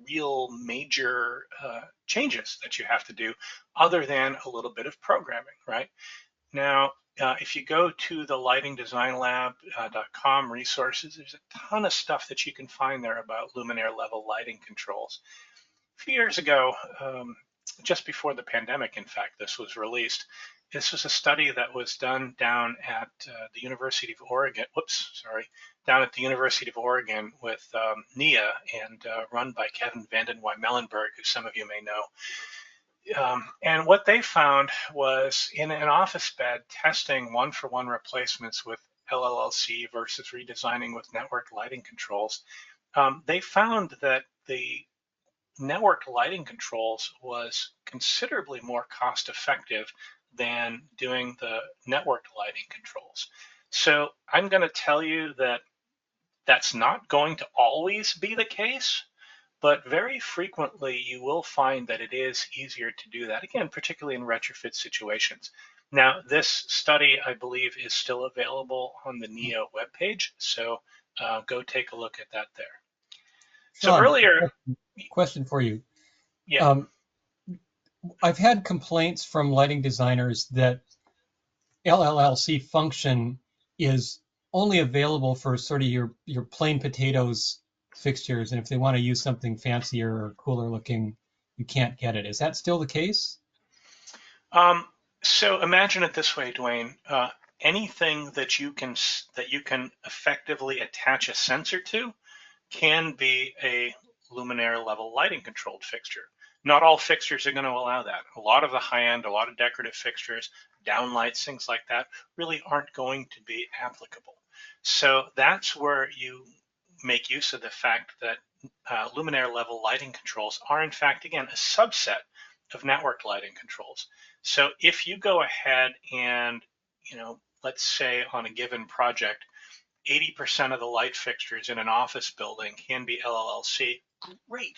real major changes that you have to do other than a little bit of programming, right? Now, if you go to the lightingdesignlab.com resources, there's a ton of stuff that you can find there about luminaire level lighting controls. A few years ago, just before the pandemic, in fact, this was released. This was a study that was done down at the University of Oregon. Down at the University of Oregon with NIA and run by Kevin Vanden Wijmelenberg, who some of you may know. And what they found was in an office bed, testing one-for-one replacements with LLC versus redesigning with network lighting controls. They found that the network lighting controls was considerably more cost effective than doing the network lighting controls. So I'm going to tell you that that's not going to always be the case, but very frequently you will find that it is easier to do that, again, particularly in retrofit situations. Now, this study, I believe, is still available on the NEO webpage, so go take a look at that there. So Shaun, earlier, question for you. yeah. I've had complaints from lighting designers that LLLC function is only available for sort of your plain potatoes fixtures, and if they want to use something fancier or cooler looking, you can't get it. Is that still the case? So imagine it this way, Duane. Anything that you can effectively attach a sensor to can be a luminaire level lighting controlled fixture. Not all fixtures are going to allow that. A lot of the high end, a lot of decorative fixtures, downlights, things like that, really aren't going to be applicable. So that's where you make use of the fact that luminaire level lighting controls are in fact, again, a subset of network lighting controls. So if you go ahead and, let's say on a given project, 80% of the light fixtures in an office building can be LLC, great.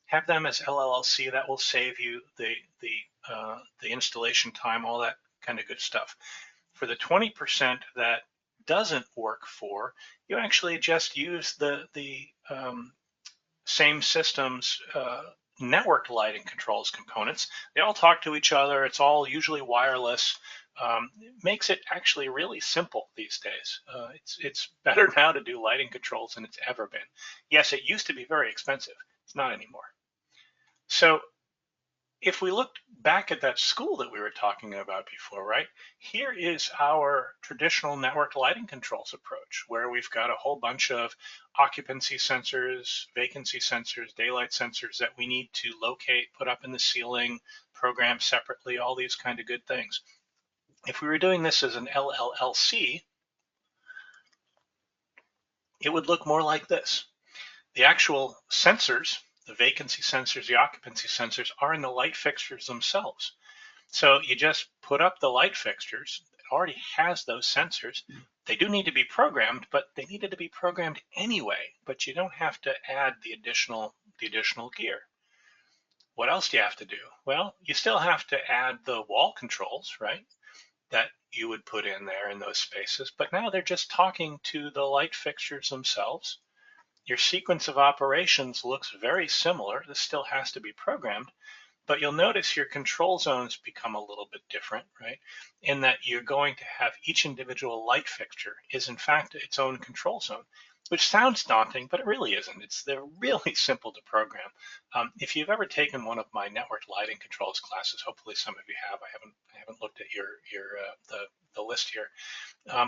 Have them as LLC. That will save you the installation time, all that kind of good stuff. For the 20% that doesn't work for, you actually just use the same system's network lighting controls components. They all talk to each other. It's all usually wireless. It makes it actually really simple these days. It's better now to do lighting controls than it's ever been. Yes, it used to be very expensive. It's not anymore. So if we look back at that school that we were talking about before, right? Here is our traditional network lighting controls approach, where we've got a whole bunch of occupancy sensors, vacancy sensors, daylight sensors that we need to locate, put up in the ceiling, program separately, all these kind of good things. If we were doing this as an LLLC, it would look more like this. The actual sensors, the vacancy sensors, the occupancy sensors, are in the light fixtures themselves. So you just put up the light fixtures. It already has those sensors. They do need to be programmed, but they needed to be programmed anyway. But you don't have to add the additional gear. What else do you have to do? Well, you still have to add the wall controls, right? That you would put in there in those spaces. But now they're just talking to the light fixtures themselves. Your sequence of operations looks very similar. This still has to be programmed. But you'll notice your control zones become a little bit different, right? In that you're going to have each individual light fixture is in fact its own control zone, which sounds daunting, but it really isn't. They're really simple to program. If you've ever taken one of my network lighting controls classes, hopefully some of you have. I haven't looked at the list here.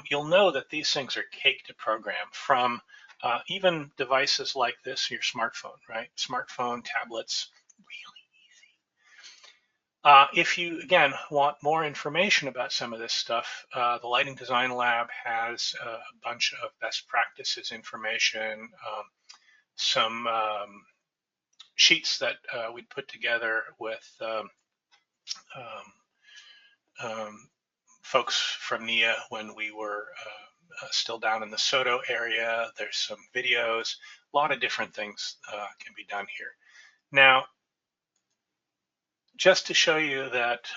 You'll know that these things are cake to program from even devices like this, your smartphone, right? Smartphone, tablets, really. If you, again, want more information about some of this stuff, the Lighting Design Lab has a bunch of best practices information, some sheets that we put together with folks from NIA when we were still down in the Soto area. There's some videos, a lot of different things can be done here. Now, just to show you that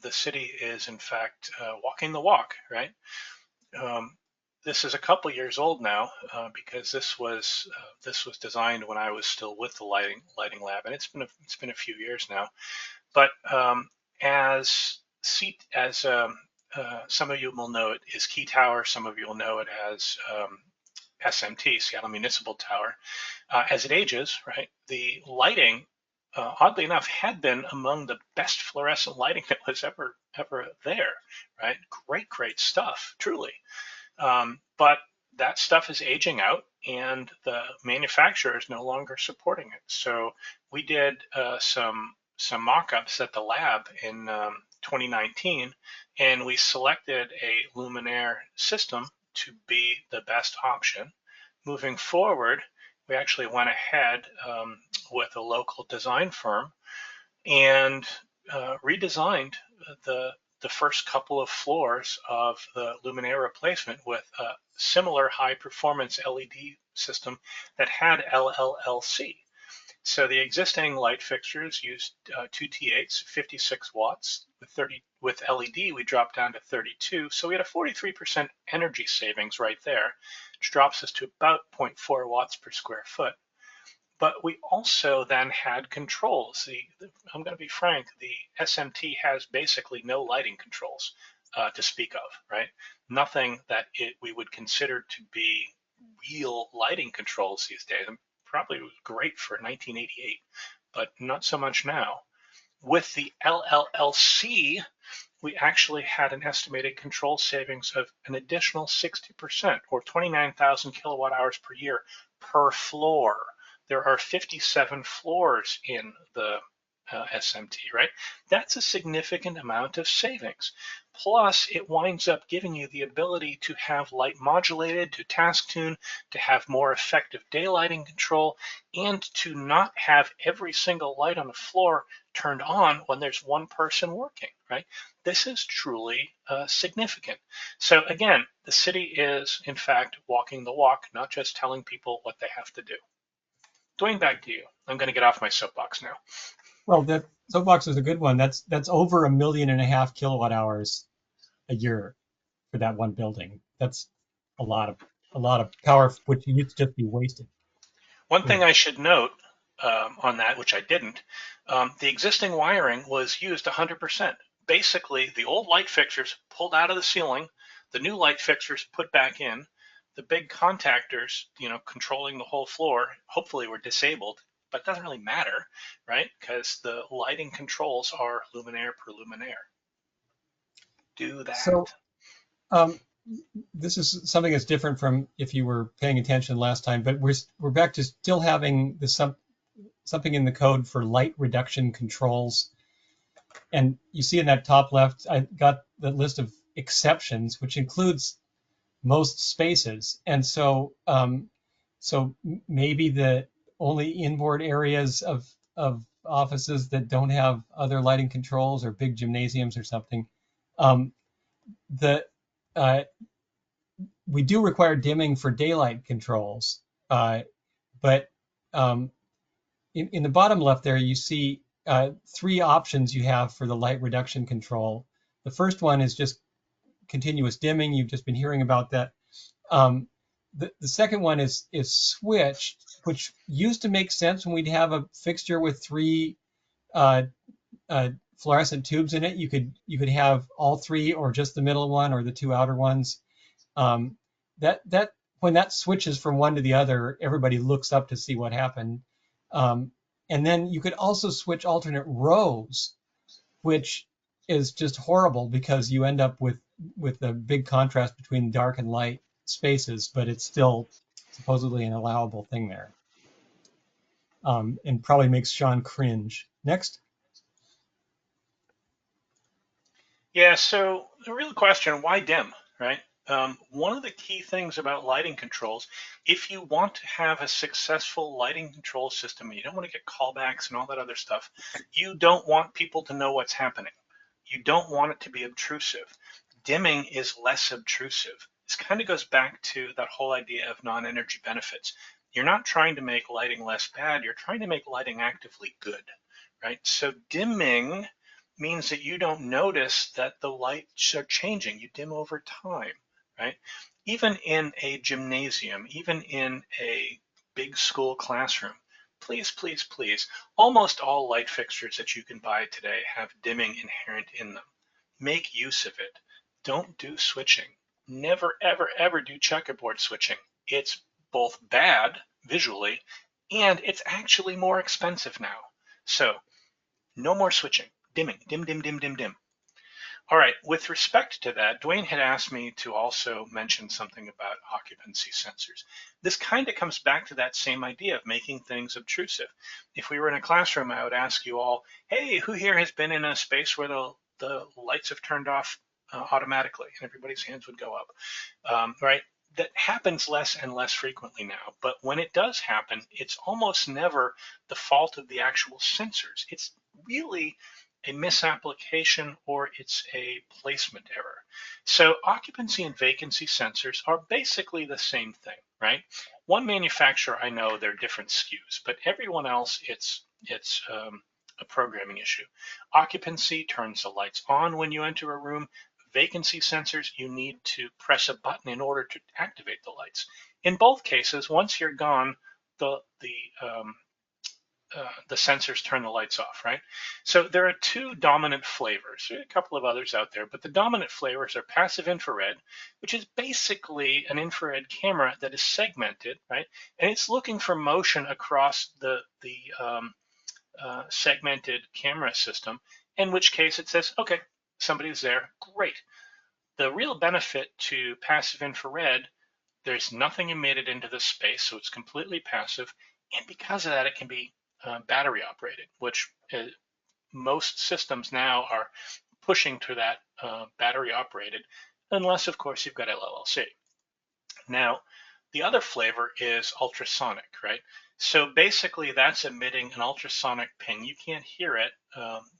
the city is in fact walking the walk, right? This is a couple years old now because this was designed when I was still with the lighting lab, and it's been a few years now. But as some of you will know it as Key Tower, some of you will know it as SMT, Seattle Municipal Tower. As it ages, right, the lighting, oddly enough, had been among the best fluorescent lighting that was ever there, right? Great stuff, truly. But that stuff is aging out, and the manufacturer is no longer supporting it. So we did some mock-ups at the lab in 2019, and we selected a luminaire system to be the best option. Moving forward, we actually went ahead with a local design firm and redesigned the first couple of floors of the luminaire replacement with a similar high performance LED system that had LLLC. So the existing light fixtures used 2 T8s, 56 watts. With LED, we dropped down to 32. So we had a 43% energy savings right there, which drops us to about 0.4 watts per square foot. But we also then had controls. I'm going to be frank, the SMT has basically no lighting controls to speak of, right? Nothing that we would consider to be real lighting controls these days. And probably was great for 1988, but not so much now. With the LLLC, we actually had an estimated control savings of an additional 60%, or 29,000 kilowatt hours per year per floor. There are 57 floors in the SMT, right? That's a significant amount of savings. Plus, it winds up giving you the ability to have light modulated, to task tune, to have more effective daylighting control, and to not have every single light on the floor turned on when there's one person working, right? This is truly significant. So again, the city is, in fact, walking the walk, not just telling people what they have to do. Duane, back to you. I'm going to get off my soapbox now. Well, that soapbox is a good one. That's over 1.5 million kilowatt hours a year for that one building. That's a lot of power, which used to just be wasted. One thing I should note on that, which I didn't, the existing wiring was used 100%. Basically, the old light fixtures pulled out of the ceiling, the new light fixtures put back in, the big contactors, controlling the whole floor, hopefully were disabled, but it doesn't really matter, right? Because the lighting controls are luminaire per luminaire. Do that. So this is something that's different from if you were paying attention last time, but we're back to still having something in the code for light reduction controls. And you see in that top left, I got the list of exceptions, which includes most spaces. And so maybe the only inboard areas of offices that don't have other lighting controls, or big gymnasiums or something. We do require dimming for daylight controls, but in the bottom left there, you see 3 options you have for the light reduction control. The first one is just continuous dimming. You've just been hearing about that. The second one is switched, which used to make sense when we'd have a fixture with 3 fluorescent tubes in it. You could have all three or just the middle one or the two outer ones. Um, that when that switches from one to the other, everybody looks up to see what happened. Um, and then you could also switch alternate rows, which is just horrible because you end up with a big contrast between dark and light spaces, but it's still supposedly an allowable thing there. And probably makes Shaun cringe. Next. Yeah, so the real question, why dim, right? One of the key things about lighting controls, if you want to have a successful lighting control system, and you don't want to get callbacks and all that other stuff, you don't want people to know what's happening. You don't want it to be obtrusive. Dimming is less obtrusive. This kind of goes back to that whole idea of non-energy benefits. You're not trying to make lighting less bad, you're trying to make lighting actively good, right? So dimming means that you don't notice that the lights are changing. You dim over time, right? Even in a gymnasium, even in a big school classroom, please, please, please, almost all light fixtures that you can buy today have dimming inherent in them. Make use of it. Don't do switching. Never, ever, ever do checkerboard switching. It's both bad visually and it's actually more expensive now. So no more switching. Dimming. Dim, dim, dim, dim, dim. All right, with respect to that, Duane had asked me to also mention something about occupancy sensors. This kind of comes back to that same idea of making things obtrusive. If we were in a classroom, I would ask you all, hey, who here has been in a space where the lights have turned off automatically? And everybody's hands would go up, right? That happens less and less frequently now, but when it does happen, it's almost never the fault of the actual sensors. It's really a misapplication or it's a placement error. So occupancy and vacancy sensors are basically the same thing, right? One manufacturer, I know they're different SKUs, but everyone else, it's a programming issue. Occupancy turns the lights on when you enter a room. Vacancy sensors, you need to press a button in order to activate the lights. In both cases, once you're gone, the sensors turn the lights off, right? So there are two dominant flavors. There are a couple of others out there, but the dominant flavors are passive infrared, which is basically an infrared camera that is segmented, right? And it's looking for motion across the segmented camera system, in which case it says, okay, somebody's there, great. The real benefit to passive infrared, there's nothing emitted into the space, so it's completely passive. And because of that, it can be battery operated, which most systems now are pushing to that battery operated, unless, of course, you've got LLC. Now, the other flavor is ultrasonic, right? So basically, that's emitting an ultrasonic ping. You can't hear it,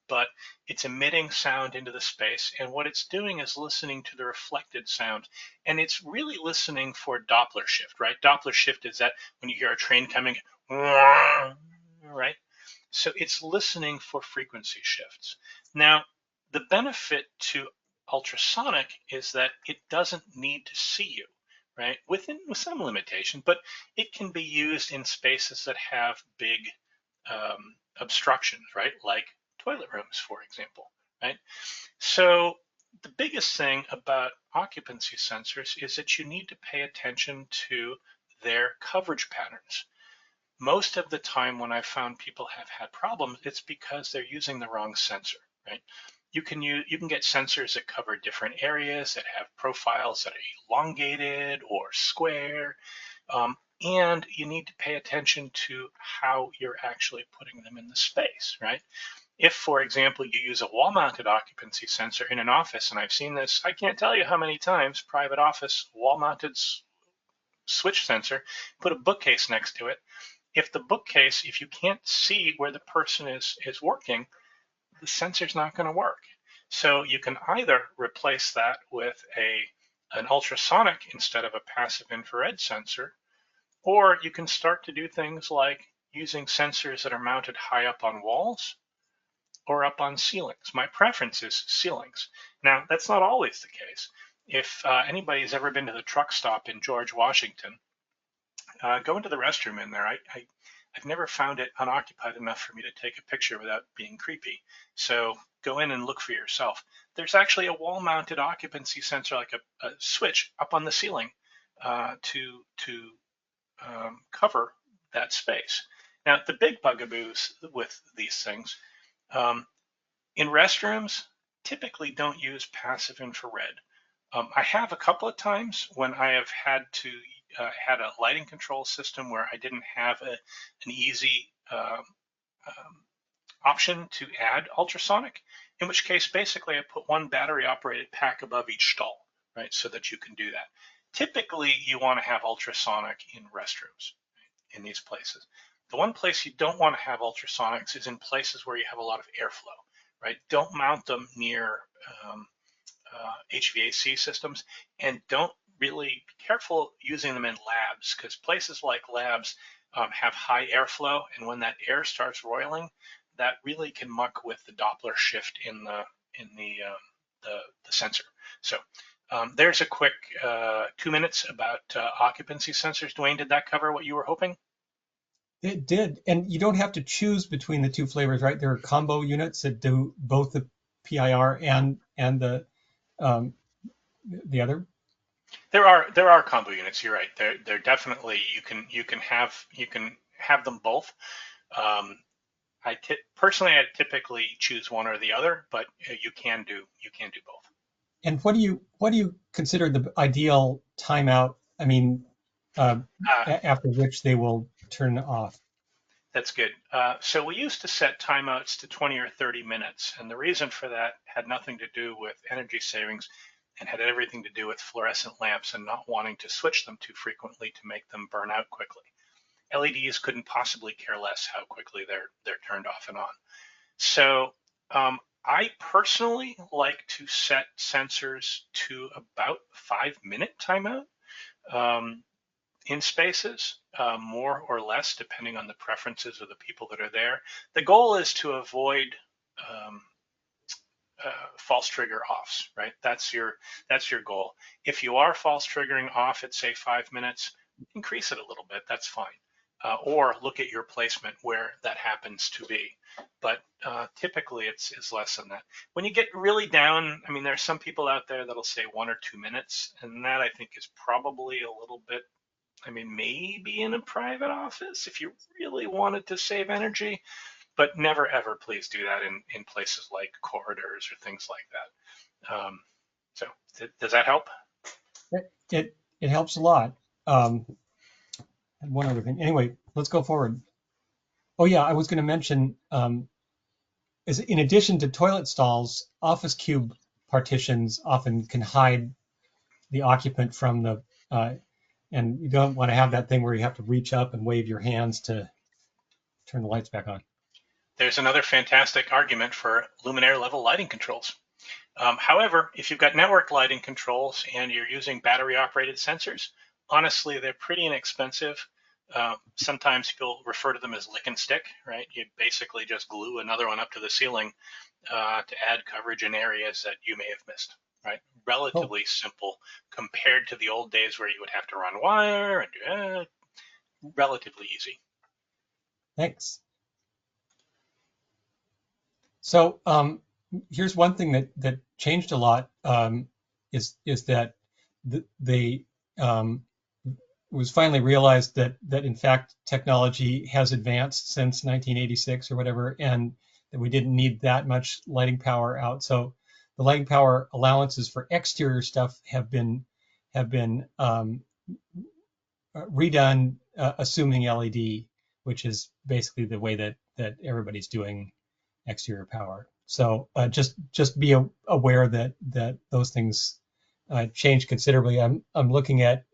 but it's emitting sound into the space. And what it's doing is listening to the reflected sound. And it's really listening for Doppler shift, right? Doppler shift is that when you hear a train coming, right? So it's listening for frequency shifts. Now, the benefit to ultrasonic is that it doesn't need to see you, right? With some limitation, but it can be used in spaces that have big obstructions, right? Like toilet rooms, for example, right? So the biggest thing about occupancy sensors is that you need to pay attention to their coverage patterns. Most of the time when I've found people have had problems, it's because they're using the wrong sensor, right? You can get sensors that cover different areas, that have profiles that are elongated or square, and you need to pay attention to how you're actually putting them in the space, right? If, for example, you use a wall-mounted occupancy sensor in an office, and I've seen this, I can't tell you how many times, private office, wall-mounted switch sensor, put a bookcase next to it. If the bookcase, if you can't see where the person is working, the sensor's not going to work. So you can either replace that with an ultrasonic instead of a passive infrared sensor, or you can start to do things like using sensors that are mounted high up on walls or up on ceilings. My preference is ceilings. Now, that's not always the case. If anybody's ever been to the truck stop in George Washington, go into the restroom in there. I've never found it unoccupied enough for me to take a picture without being creepy. So go in and look for yourself. There's actually a wall-mounted occupancy sensor, like a switch up on the ceiling to cover that space. Now, the big bugaboos with these things, um, in restrooms, typically don't use passive infrared. I have a couple of times when I have had a lighting control system where I didn't have an easy option to add ultrasonic, in which case basically I put one battery operated pack above each stall, right, so that you can do that. Typically, you want to have ultrasonic in restrooms in these places. The one place you don't want to have ultrasonics is in places where you have a lot of airflow, right? Don't mount them near HVAC systems, and don't really be careful using them in labs, because places like labs have high airflow, and when that air starts roiling, that really can muck with the Doppler shift in the sensor. So there's a quick 2 minutes about occupancy sensors. Duane, did that cover what you were hoping? It did, and you don't have to choose between the two flavors, right? There are combo units that do both the PIR and the other. There are combo units. You're right. They're definitely you can have them both. Um, personally, I typically choose one or the other, but you can do both. And what do you consider the ideal timeout? I mean, after which they will turn off. That's good. So we used to set timeouts to 20 or 30 minutes, and the reason for that had nothing to do with energy savings and had everything to do with fluorescent lamps and not wanting to switch them too frequently to make them burn out quickly. LEDs couldn't possibly care less how quickly they're turned off and on. So I personally like to set sensors to about 5-minute timeout. In spaces, more or less, depending on the preferences of the people that are there. The goal is to avoid um, false trigger offs, right? That's your goal. If you are false triggering off at say 5 minutes, increase it a little bit. That's fine. Or look at your placement where that happens to be. But typically it's less than that. When you get really down, I mean, there's some people out there that'll say 1 or 2 minutes, and that I think is probably a little bit, I mean, maybe in a private office if you really wanted to save energy, but never ever please do that in places like corridors or things like that. So does that help? It helps a lot. One other thing. Anyway, let's go forward. Oh yeah, I was going to mention, is in addition to toilet stalls, office cube partitions often can hide the occupant from the, and you don't want to have that thing where you have to reach up and wave your hands to turn the lights back on. There's another fantastic argument for luminaire level lighting controls. However, if you've got network lighting controls and you're using battery operated sensors, honestly, they're pretty inexpensive. Sometimes people refer to them as lick and stick, right? You basically just glue another one up to the ceiling to add coverage in areas that you may have missed, right? Relatively simple compared to the old days where you would have to run wire and relatively easy. Thanks. So here's one thing that changed a lot, is that they it was finally realized that in fact technology has advanced since 1986 or whatever, and that we didn't need that much lighting power out. So the lighting power allowances for exterior stuff have been redone, assuming LED, which is basically the way that everybody's doing exterior power. So just be aware that those things change considerably. I'm looking at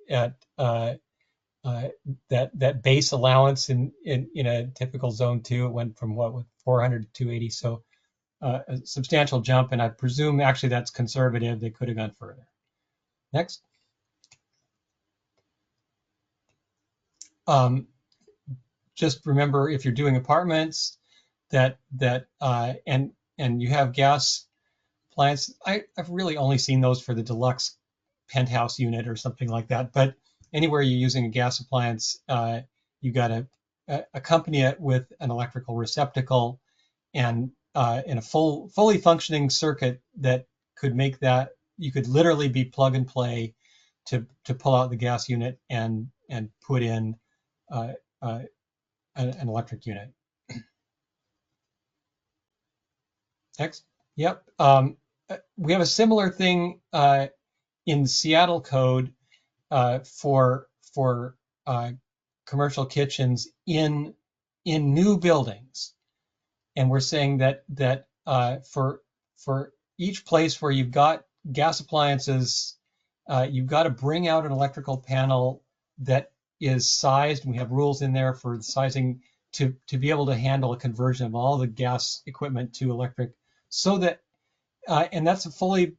that base allowance in a typical zone 2. It went from what, with 400 to 280. So a substantial jump, and I presume actually that's conservative. They could have gone further. Next. Just remember, if you're doing apartments, that and you have gas appliance. I've really only seen those for the deluxe penthouse unit or something like that. But anywhere you're using a gas appliance, you got to accompany it with an electrical receptacle and in a fully functioning circuit that could make that, you could literally be plug and play to pull out the gas unit and put in uh, uh, an electric unit. Next. Yep. We have a similar thing in Seattle code for commercial kitchens in new buildings, and we're saying that for each place where you've got gas appliances, you've got to bring out an electrical panel that is sized. And we have rules in there for the sizing to be able to handle a conversion of all the gas equipment to electric, so that and that's a fully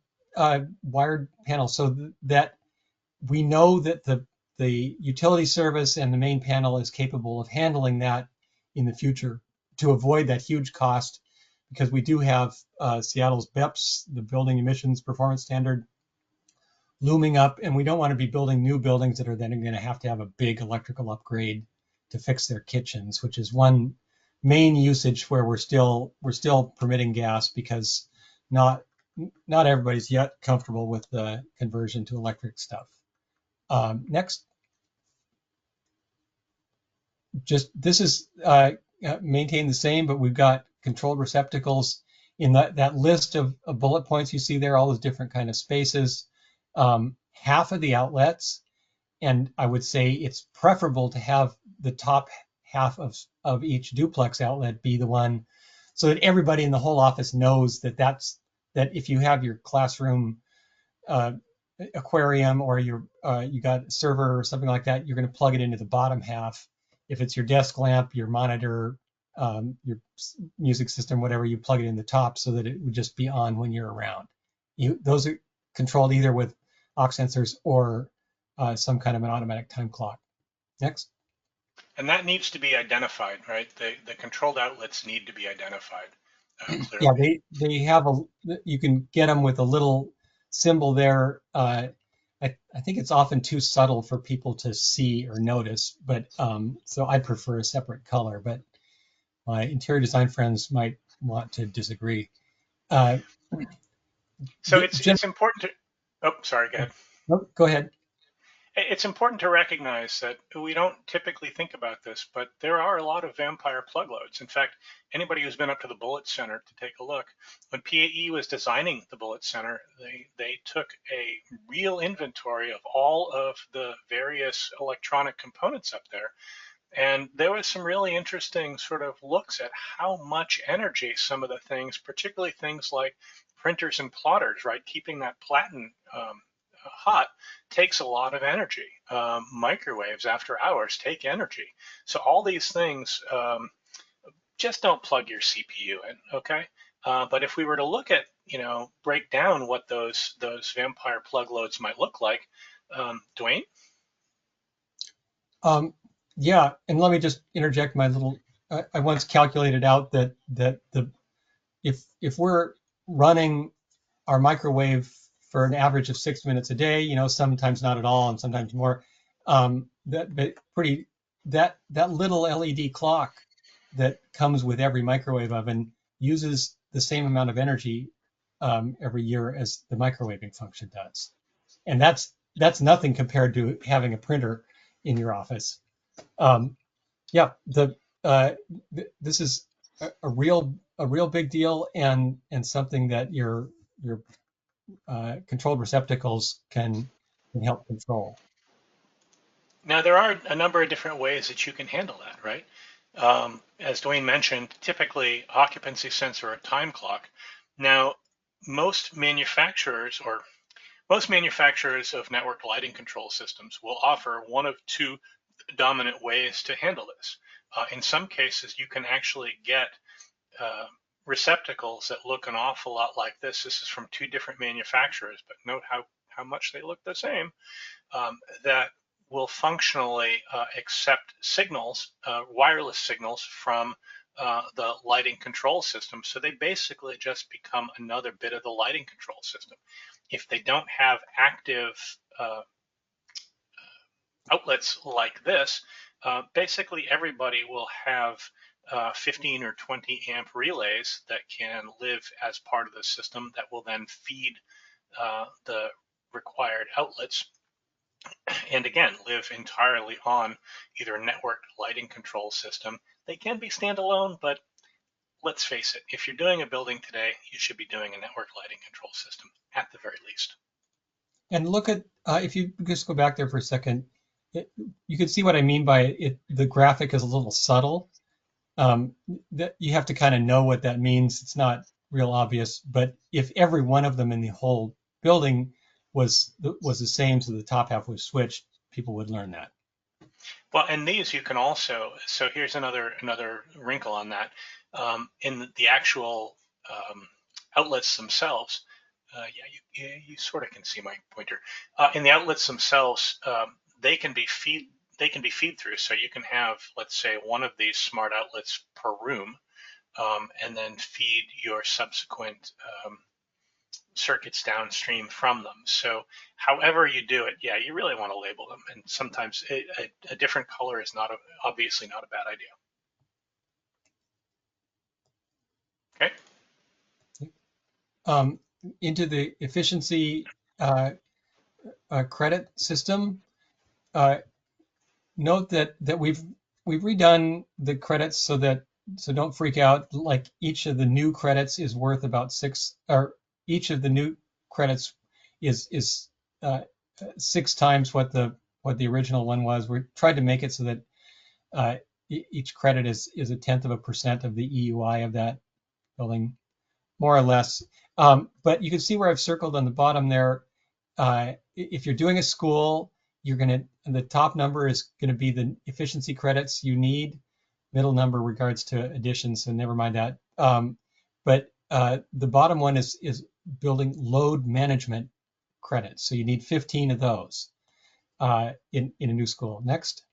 wired panel, so that we know that the utility service and the main panel is capable of handling that in the future, to avoid that huge cost, because we do have Seattle's BEPS, the Building Emissions Performance Standard, looming up, and we don't want to be building new buildings that are then going to have a big electrical upgrade to fix their kitchens, which is one main usage where we're still permitting gas, because not everybody's yet comfortable with the conversion to electric stuff. Next. Just this is maintained the same, but we've got controlled receptacles in that list of bullet points you see there, all those different kind of spaces. Half of the outlets, and I would say it's preferable to have the top half of each duplex outlet be the one, so that everybody in the whole office knows that if you have your classroom aquarium, or you got a server or something like that, you're going to plug it into the bottom half. If it's your desk lamp, your monitor, your music system, whatever, you plug it in the top so that it would just be on when you're around. Those are controlled either with aux sensors or some kind of an automatic time clock. Next. And that needs to be identified, right? The controlled outlets need to be identified clearly. Yeah, they have you can get them with a little symbol there. I think it's often too subtle for people to see or notice, but so I prefer a separate color, but my interior design friends might want to disagree. So it's important to, oh, sorry, go ahead. Oh, go ahead. It's important to recognize that we don't typically think about this, but there are a lot of vampire plug loads. In fact, anybody who's been up to the Bullet Center to take a look, when PAE was designing the Bullet Center, they took a real inventory of all of the various electronic components up there. And there was some really interesting sort of looks at how much energy some of the things, particularly things like printers and plotters, right, keeping that platen hot takes a lot of energy. Microwaves after hours take energy. So all these things, just don't plug your CPU in, okay? But if we were to look at, break down what those vampire plug loads might look like, Duane? Yeah, and let me just interject my little. I once calculated out that if we're running our microwave for an average of 6 minutes a day, sometimes not at all, and sometimes more. That little LED clock that comes with every microwave oven uses the same amount of energy every year as the microwaving function does, and that's nothing compared to having a printer in your office. Yeah, this is a real big deal, and something that your controlled receptacles can help control. Now, there are a number of different ways that you can handle that, right? As Duane mentioned, typically occupancy sensor or time clock. Now, most manufacturers of network lighting control systems will offer one of two dominant ways to handle this. In some cases, you can actually get receptacles that look an awful lot like this. This is from two different manufacturers, but note how much they look the same, that will functionally accept signals, wireless signals from the lighting control system. So they basically just become another bit of the lighting control system. If they don't have active outlets like this, basically everybody will have 15 or 20 amp relays that can live as part of the system that will then feed the required outlets, and again, live entirely on either a networked lighting control system. They can be standalone, but let's face it, if you're doing a building today, you should be doing a network lighting control system at the very least. And look at, if you just go back there for a second, you can see what I mean by it. The graphic is a little subtle. That you have to kind of know what that means. It's not real obvious, but if every one of them in the whole building was the same, so the top half was switched, people would learn that. Well, and these you can also, so here's another wrinkle on that. In the actual outlets themselves, you sort of can see my pointer. In the outlets themselves, they can be feed through. So you can have, let's say, one of these smart outlets per room, and then feed your subsequent circuits downstream from them. So however you do it, yeah, you really want to label them. And sometimes a different color is obviously not a bad idea. Okay. Into the efficiency credit system, note that we've redone the credits so don't freak out. Like each of the new credits is worth about each of the new credits is 6 times what the original one was. We tried to make it so that each credit is 0.1% of the EUI of that building, more or less. But you can see where I've circled on the bottom there. If you're doing a school, the top number is going to be the efficiency credits you need. Middle number regards to additions, so never mind that. But the bottom one is building load management credits. So you need 15 of those in a new school. Next.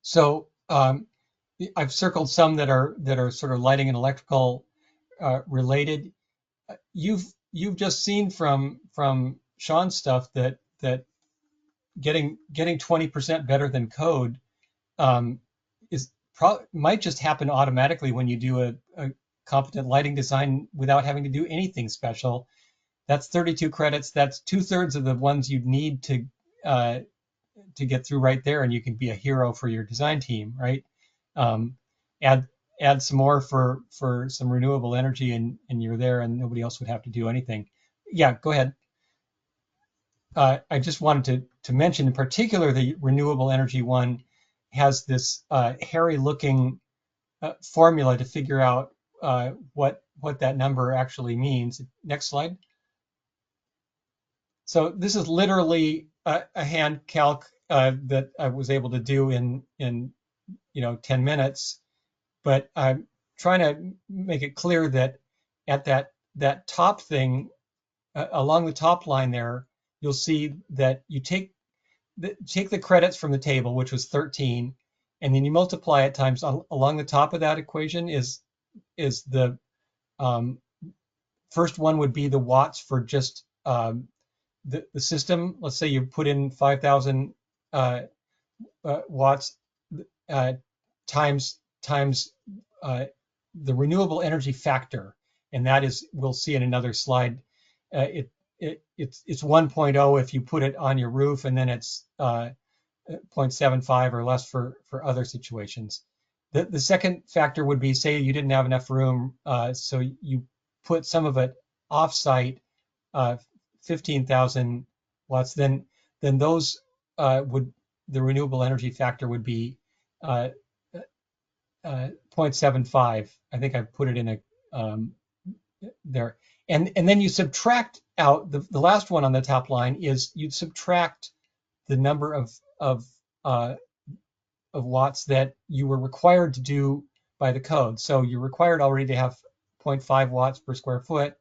So I've circled some that are sort of lighting and electrical related. You've just seen from Shaun's stuff that getting 20% better than code might just happen automatically when you do a competent lighting design without having to do anything special. That's 32 credits. That's 2/3 of the ones you'd need to get through right there, and you can be a hero for your design team, right? Add some more for some renewable energy, and you're there, and nobody else would have to do anything. Yeah, go ahead. I just wanted to mention in particular the renewable energy one has this hairy-looking formula to figure out what that number actually means. Next slide. So this is literally a hand calc that I was able to do in 10 minutes, but I'm trying to make it clear that at that top thing along the top line there, you'll see that you take the credits from the table, which was 13, and then you multiply it times along the top of that equation is the first one would be the watts for just the system. Let's say you put in 5,000 watts times the renewable energy factor, and that is, we'll see in another slide, it's 1.0 if you put it on your roof, and then it's 0.75 or less for other situations. The second factor would be, say you didn't have enough room, so you put some of it off-site, 15,000 watts, then those the renewable energy factor would be 0.75. I think I put it in there. And then you subtract out the last one on the top line is you'd subtract the number of watts that you were required to do by the code. So you're required already to have 0.5 watts per square foot.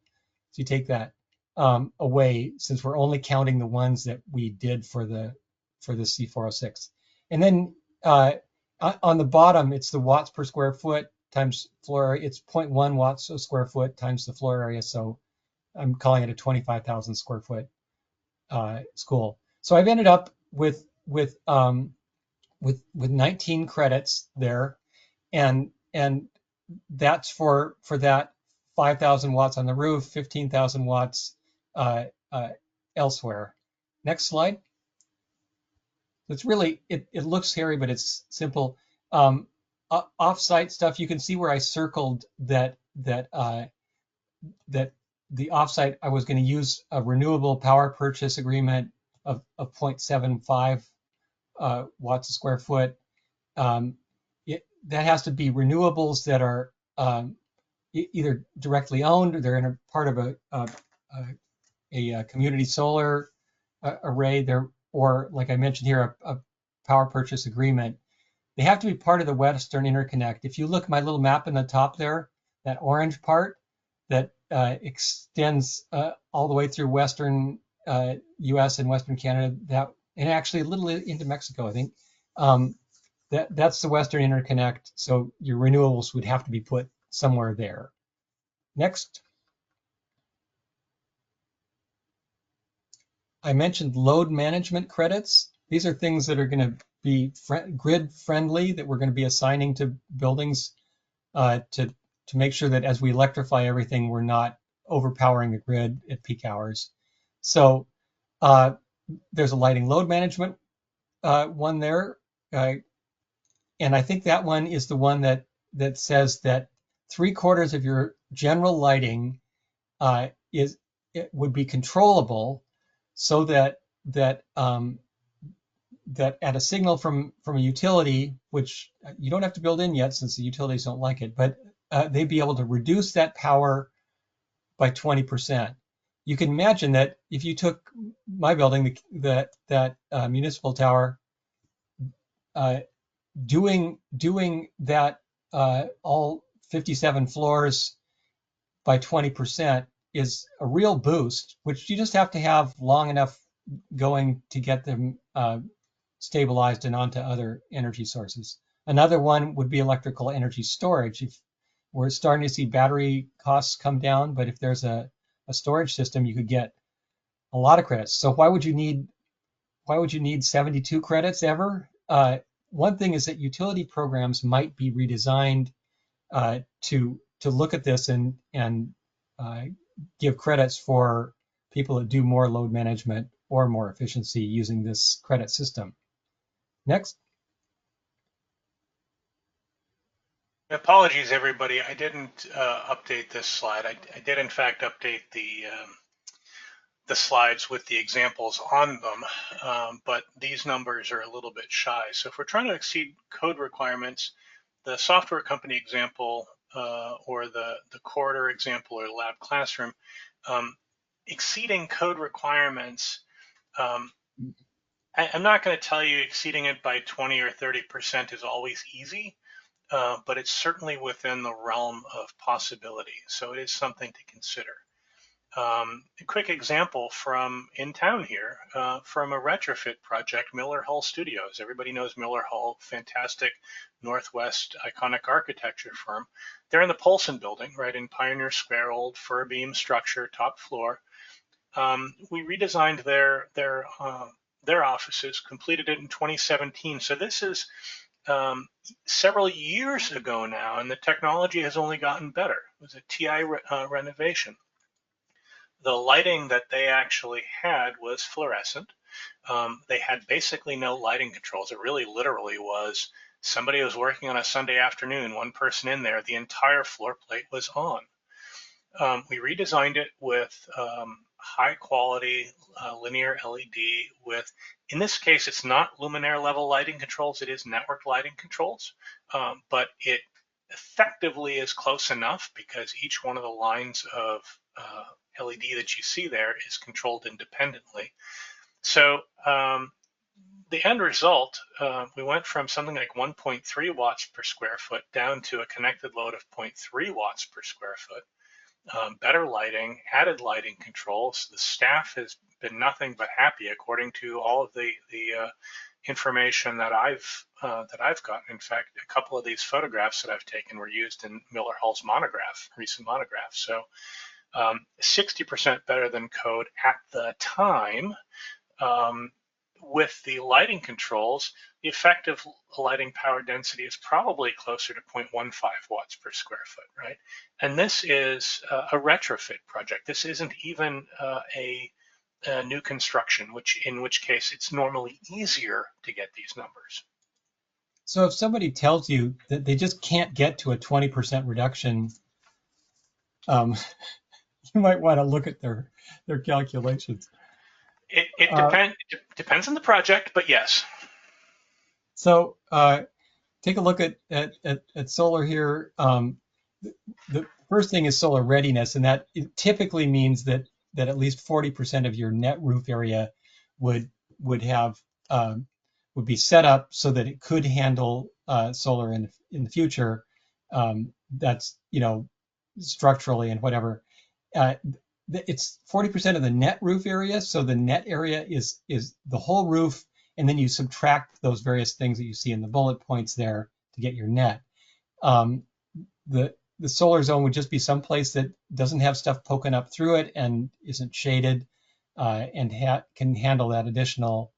So you take that away, since we're only counting the ones that we did for the C406. And then on the bottom, it's the watts per square foot times floor area. It's 0.1 watts a square foot times the floor area. So I'm calling it a 25,000 square foot school. So I've ended up with 19 credits there, and that's for that 5,000 watts on the roof, 15,000 watts uh, uh, elsewhere. Next slide. It's really, it looks hairy, but it's simple. Off-site stuff, you can see where I circled that the offsite, I was going to use a renewable power purchase agreement of 0.75 watts a square foot. That has to be renewables that are either directly owned, or they're in a part of a community solar array there, or like I mentioned here, a power purchase agreement. They have to be part of the Western Interconnect. If you look at my little map in the top there, that orange part that extends all the way through Western US and Western Canada, that, and actually a little into Mexico, I think. That's the Western Interconnect. So your renewables would have to be put somewhere there. Next. I mentioned load management credits. These are things that are going to be grid friendly, that we're going to be assigning to buildings to make sure that as we electrify everything, we're not overpowering the grid at peak hours. So there's a lighting load management one there. And I think that one is the one that says that 3/4 of your general lighting would be controllable, so that at a signal from a utility, which you don't have to build in yet since the utilities don't like it, but they'd be able to reduce that power by 20%. You can imagine that if you took my building, that municipal tower, doing that all 57 floors by 20% is a real boost, which you just have to have long enough going to get them stabilized and onto other energy sources. Another one would be electrical energy storage. If we're starting to see battery costs come down, but if there's a storage system, you could get a lot of credits. So why would you need 72 credits ever? One thing is that utility programs might be redesigned to look at this and give credits for people that do more load management or more efficiency using this credit system. Next. Apologies, everybody. I didn't update this slide. I did, in fact, update the slides with the examples on them, but these numbers are a little bit shy. So if we're trying to exceed code requirements, the software company example or the corridor example or lab classroom, exceeding code requirements, I'm not going to tell you exceeding it by 20 or 30% is always easy, but it's certainly within the realm of possibility. So it is something to consider. A quick example from in town here, from a retrofit project, Miller Hull Studios. Everybody knows Miller Hull, fantastic Northwest iconic architecture firm. They're in the Polson building, right in Pioneer Square, old fir beam structure, top floor. We redesigned their offices, completed it in 2017. So this is several years ago now, and the technology has only gotten better. It was a TI renovation. The lighting that they actually had was fluorescent. They had basically no lighting controls. It really literally was somebody was working on a Sunday afternoon, one person in there, the entire floor plate was on. We redesigned it with high quality linear LED with, in this case, it's not luminaire level lighting controls, it is network lighting controls, but it effectively is close enough because each one of the lines of LED that you see there is controlled independently. So the end result, we went from something like 1.3 watts per square foot down to a connected load of 0.3 watts per square foot. Better lighting, added lighting controls. The staff has been nothing but happy, according to all of the information that I've gotten. In fact, a couple of these photographs that I've taken were used in Miller Hull's monograph, recent monograph. So 60% better than code at the time. With the lighting controls, the effective lighting power density is probably closer to 0.15 watts per square foot, right? And this is a retrofit project. This isn't even a new construction, in which case it's normally easier to get these numbers. So if somebody tells you that they just can't get to a 20% reduction, you might want to look at their calculations. It depends on the project, but yes. So take a look at solar here. The first thing is solar readiness, and that it typically means that at least 40% of your net roof area would have would be set up so that it could handle solar in the future. That's structurally and whatever. It's 40% of the net roof area, so the net area is the whole roof, and then you subtract those various things that you see in the bullet points there to get your net. The solar zone would just be someplace that doesn't have stuff poking up through it and isn't shaded, and can handle that additional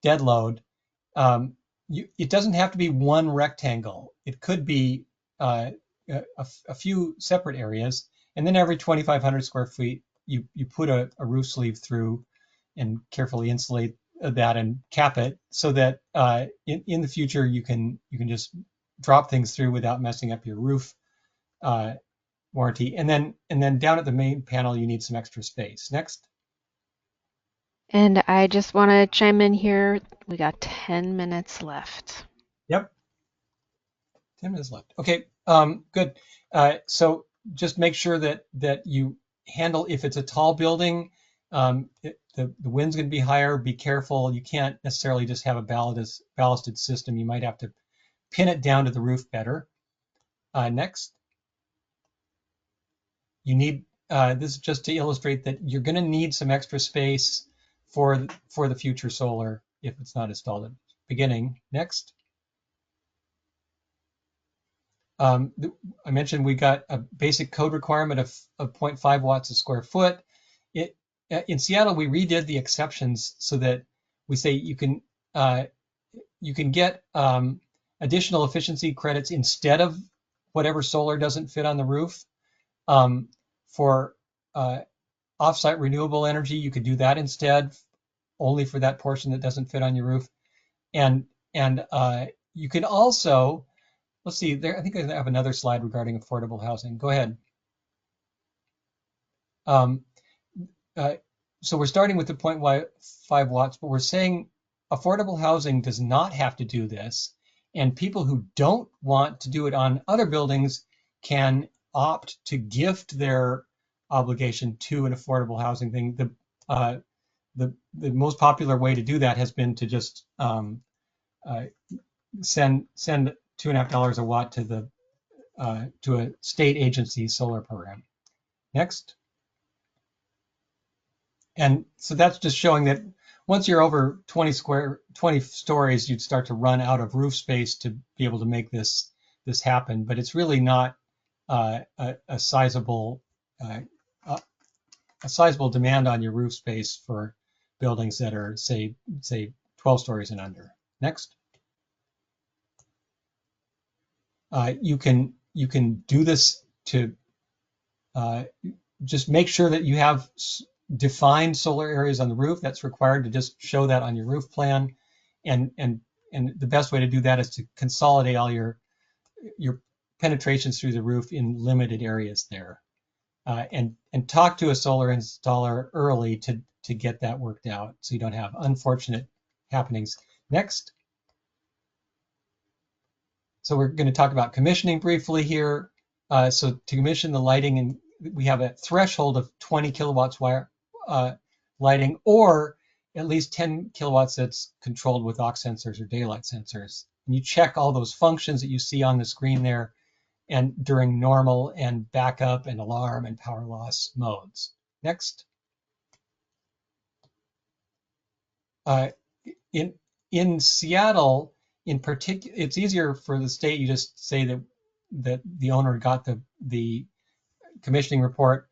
dead load. It doesn't have to be one rectangle. It could be a few separate areas, and then every 2,500 square feet, you put a roof sleeve through and carefully insulate that and cap it so that in the future you can just drop things through without messing up your roof warranty. And then down at the main panel, you need some extra space. Next. And I just want to chime in here. We got 10 minutes left. Yep. 10 minutes left. Okay, good. So just make sure that you handle, if it's a tall building, the wind's going to be higher. Be careful. You can't necessarily just have a ballasted system. You might have to pin it down to the roof better. Next. You need, this is just to illustrate that you're going to need some extra space for the future solar if it's not installed at the beginning. Next. I mentioned we got a basic code requirement of 0.5 watts a square foot. In Seattle, we redid the exceptions so that we say you can get additional efficiency credits instead of whatever solar doesn't fit on the roof. For offsite renewable energy, you could do that instead, only for that portion that doesn't fit on your roof. And you can also, let's see, there, I think I have another slide regarding affordable housing. Go ahead. So we're starting with the 0.5 watts, but we're saying affordable housing does not have to do this. And people who don't want to do it on other buildings can opt to gift their obligation to an affordable housing thing. The most popular way to do that has been to just send $2.50 a watt to a state agency solar program. Next. And so that's just showing that once you're over 20 stories, you'd start to run out of roof space to be able to make this happen. But it's really not a sizable demand on your roof space for buildings that are say 12 stories and under. Next. You can do this to just make sure that you have defined solar areas on the roof. That's required to just show that on your roof plan, and the best way to do that is to consolidate all your penetrations through the roof in limited areas there, and talk to a solar installer early to get that worked out so you don't have unfortunate happenings. Next. So we're going to talk about commissioning briefly here. So to commission the lighting, and we have a threshold of 20 kilowatts wire lighting, or at least 10 kilowatts that's controlled with aux sensors or daylight sensors. And you check all those functions that you see on the screen there, and during normal and backup and alarm and power loss modes. Next. In Seattle, in particular, it's easier for the state. You just say that the owner got the commissioning report.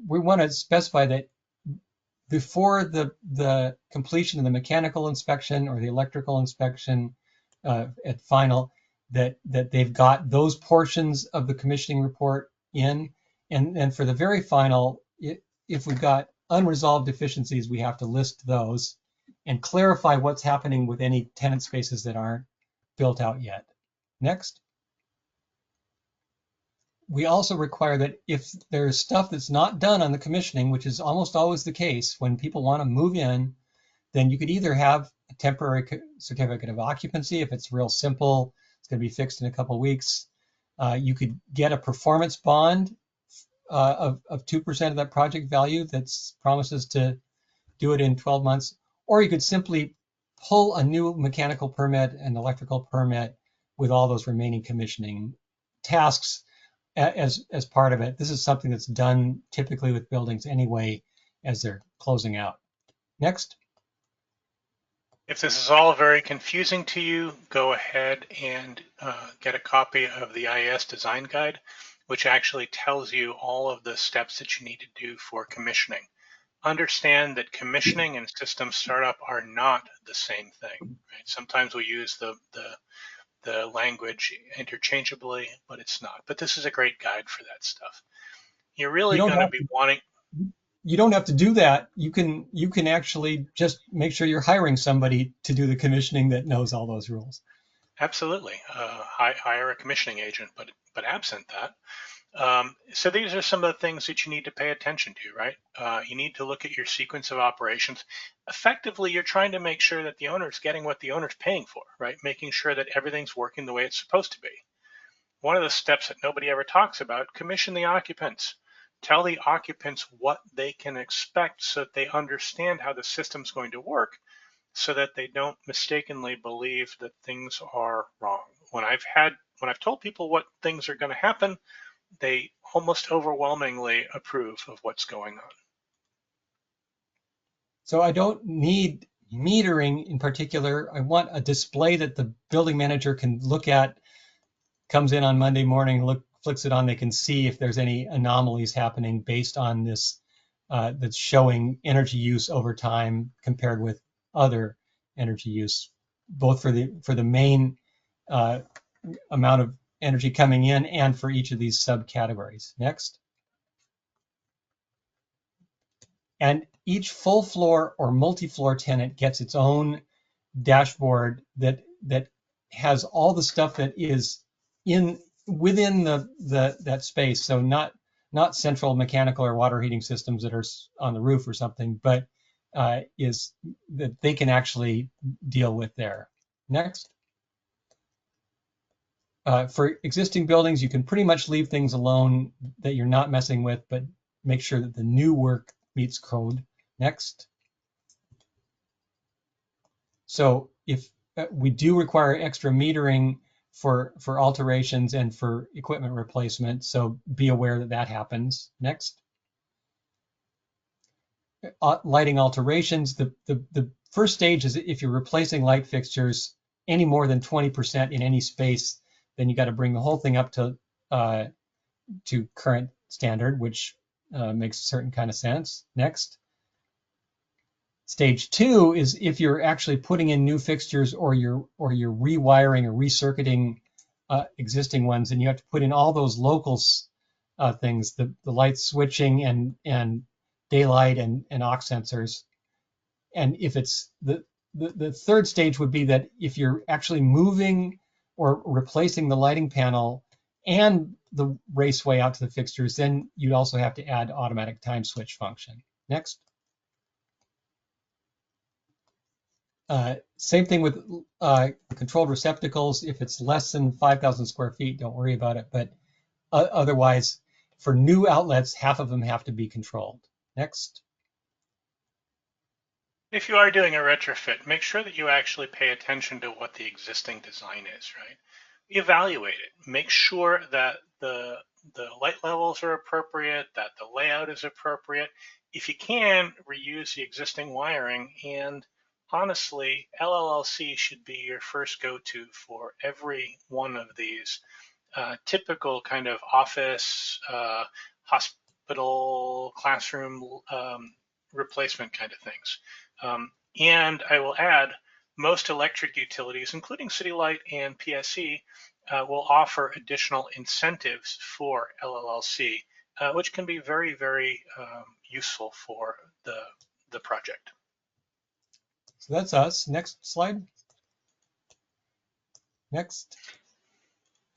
we want to specify that before the completion of the mechanical inspection or the electrical inspection at final, that they've got those portions of the commissioning report in, and for the very final, if we've got unresolved deficiencies, we have to list those and clarify what's happening with any tenant spaces that aren't built out yet. Next. We also require that if there's stuff that's not done on the commissioning, which is almost always the case when people want to move in, then you could either have a temporary certificate of occupancy if it's real simple, it's going to be fixed in a couple of weeks. You could get a performance bond of 2% of that project value that promises to do it in 12 months, or you could simply pull a new mechanical permit and electrical permit with all those remaining commissioning tasks as part of it. This is something that's done typically with buildings anyway as they're closing out. Next. If this is all very confusing to you, go ahead and get a copy of the IAS design guide, which actually tells you all of the steps that you need to do for commissioning. Understand that commissioning and system startup are not the same thing. Right? Sometimes we use the language interchangeably, but it's not. But this is a great guide for that stuff. You're really going to be wanting. You don't have to do that. You can actually just make sure you're hiring somebody to do the commissioning that knows all those rules. Absolutely, hire a commissioning agent, but absent that. So these are some of the things that you need to pay attention to, right? You need to look at your sequence of operations. Effectively, you're trying to make sure that the owner is getting what the owner's paying for, right? Making sure that everything's working the way it's supposed to be. One of the steps that nobody ever talks about, commission the occupants. Tell the occupants what they can expect so that they understand how the system's going to work so that they don't mistakenly believe that things are wrong. When I've told people what things are going to happen, they almost overwhelmingly approve of what's going on. So I don't need metering in particular. I want a display that the building manager can look at, comes in on Monday morning, flicks it on, they can see if there's any anomalies happening based on this that's showing energy use over time compared with other energy use, both for the main amount of energy coming in and for each of these subcategories. Next. And each full floor or multi-floor tenant gets its own dashboard that has all the stuff that is within that space. So not central mechanical or water heating systems that are on the roof or something, but is that they can actually deal with there. Next. For existing buildings, you can pretty much leave things alone that you're not messing with, but make sure that the new work meets code. Next. So if we do require extra metering for alterations and for equipment replacement, so be aware that happens. Next. Lighting alterations. The first stage is if you're replacing light fixtures any more than 20% in any space, then you got to bring the whole thing up to current standard, which makes a certain kind of sense. Next. Stage 2 is if you're actually putting in new fixtures or you're rewiring or recircuiting existing ones, and you have to put in all those local things, the light switching and daylight and aux sensors. And if it's the third stage would be that if you're actually moving or replacing the lighting panel and the raceway out to the fixtures, then you'd also have to add automatic time switch function. Next. Same thing with controlled receptacles. If it's less than 5,000 square feet, don't worry about it. But otherwise, for new outlets, half of them have to be controlled. Next. If you are doing a retrofit, make sure that you actually pay attention to what the existing design is, right? Evaluate it. Make sure that the light levels are appropriate, that the layout is appropriate. If you can, reuse the existing wiring, and honestly, LLC should be your first go-to for every one of these typical kind of office, hospital, classroom replacement kind of things. And I will add, most electric utilities, including City Light and PSE, will offer additional incentives for LLLC, which can be very, very useful for the project. So that's us. Next slide. Next.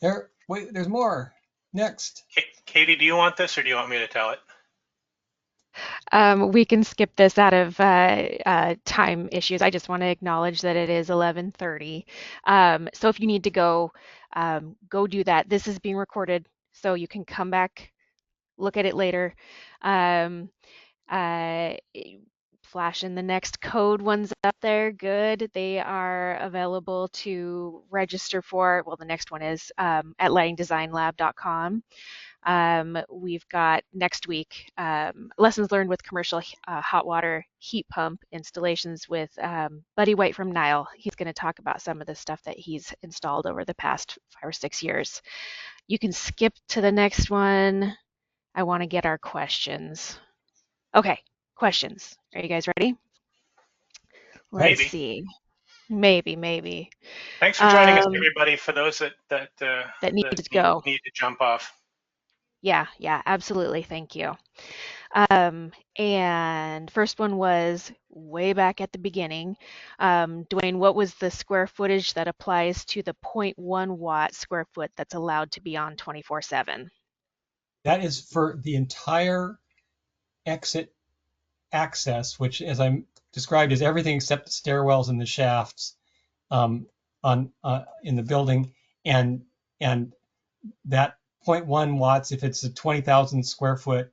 There. Wait, there's more. Next. Katie, do you want this or do you want me to tell it? We can skip this out of time issues. I just want to acknowledge that it is 11:30. So if you need to go, go do that. This is being recorded, so you can come back, look at it later. Um, uh, Flash in the next code ones up there. Good. They are available to register for. Well, the next one is at lightingdesignlab.com. We've got next week lessons learned with commercial hot water heat pump installations with Buddy White from Nile. He's going to talk about some of the stuff that he's installed over the past 5 or 6 years. You can skip to the next one. I want to get our questions. Okay, questions. Are you guys ready? Let's Maybe. see. Maybe. Thanks for joining us, everybody. For those that need to go, need to jump off. Yeah, absolutely. Thank you. And first one was way back at the beginning. Duane, what was the square footage that applies to the 0.1 watt square foot that's allowed to be on 24/7? That is for the entire exit access, which, as I described, is everything except the stairwells and the shafts in the building, and that 0.1 watts, if it's a 20,000 square foot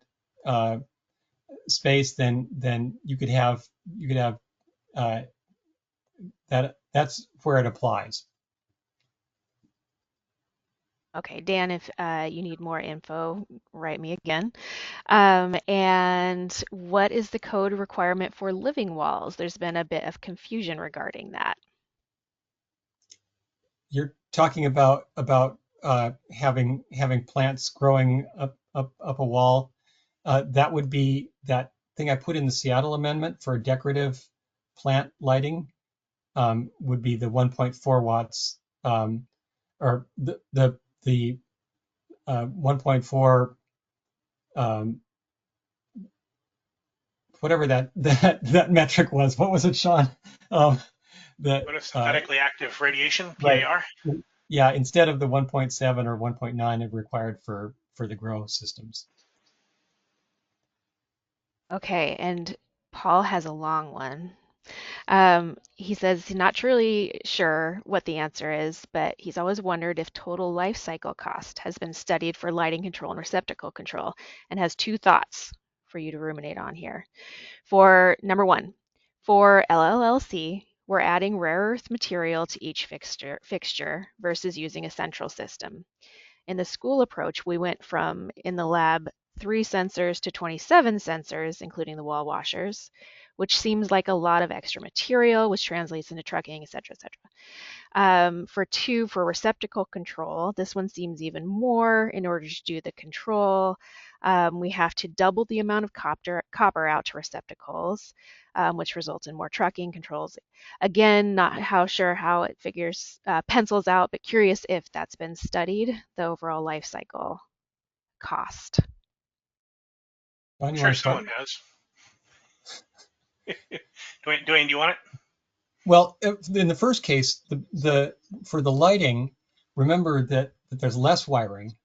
space, then you could have that's where it applies. Okay, Dan, if you need more info, write me again. And what is the code requirement for living walls? There's been a bit of confusion regarding that. You're talking about having plants growing up a wall. That would be that thing I put in the Seattle amendment for decorative plant lighting. Would be the 1.4 watts, or the 1.4, whatever that metric was. What was it, Shaun? Photosynthetically active radiation, PAR. Right. Yeah, instead of the 1.7 or 1.9 it required for the grow systems. Okay, and Paul has a long one. He says he's not truly sure what the answer is, but he's always wondered if total life cycle cost has been studied for lighting control and receptacle control, and has 2 thoughts for you to ruminate on here. For number 1, for LLLC, we're adding rare earth material to each fixture versus using a central system. In the school approach, we went from, in the lab, 3 sensors to 27 sensors, including the wall washers, which seems like a lot of extra material, which translates into trucking, etc., etc. For 2, for receptacle control, this one seems even more. In order to do the control, we have to double the amount of copper out to receptacles, which results in more trucking controls. Again, not sure how it pencils out, but curious if that's been studied, the overall life cycle cost. I'm sure someone has. Duane, do you want it? Well, in the first case, for the lighting, remember that there's less wiring,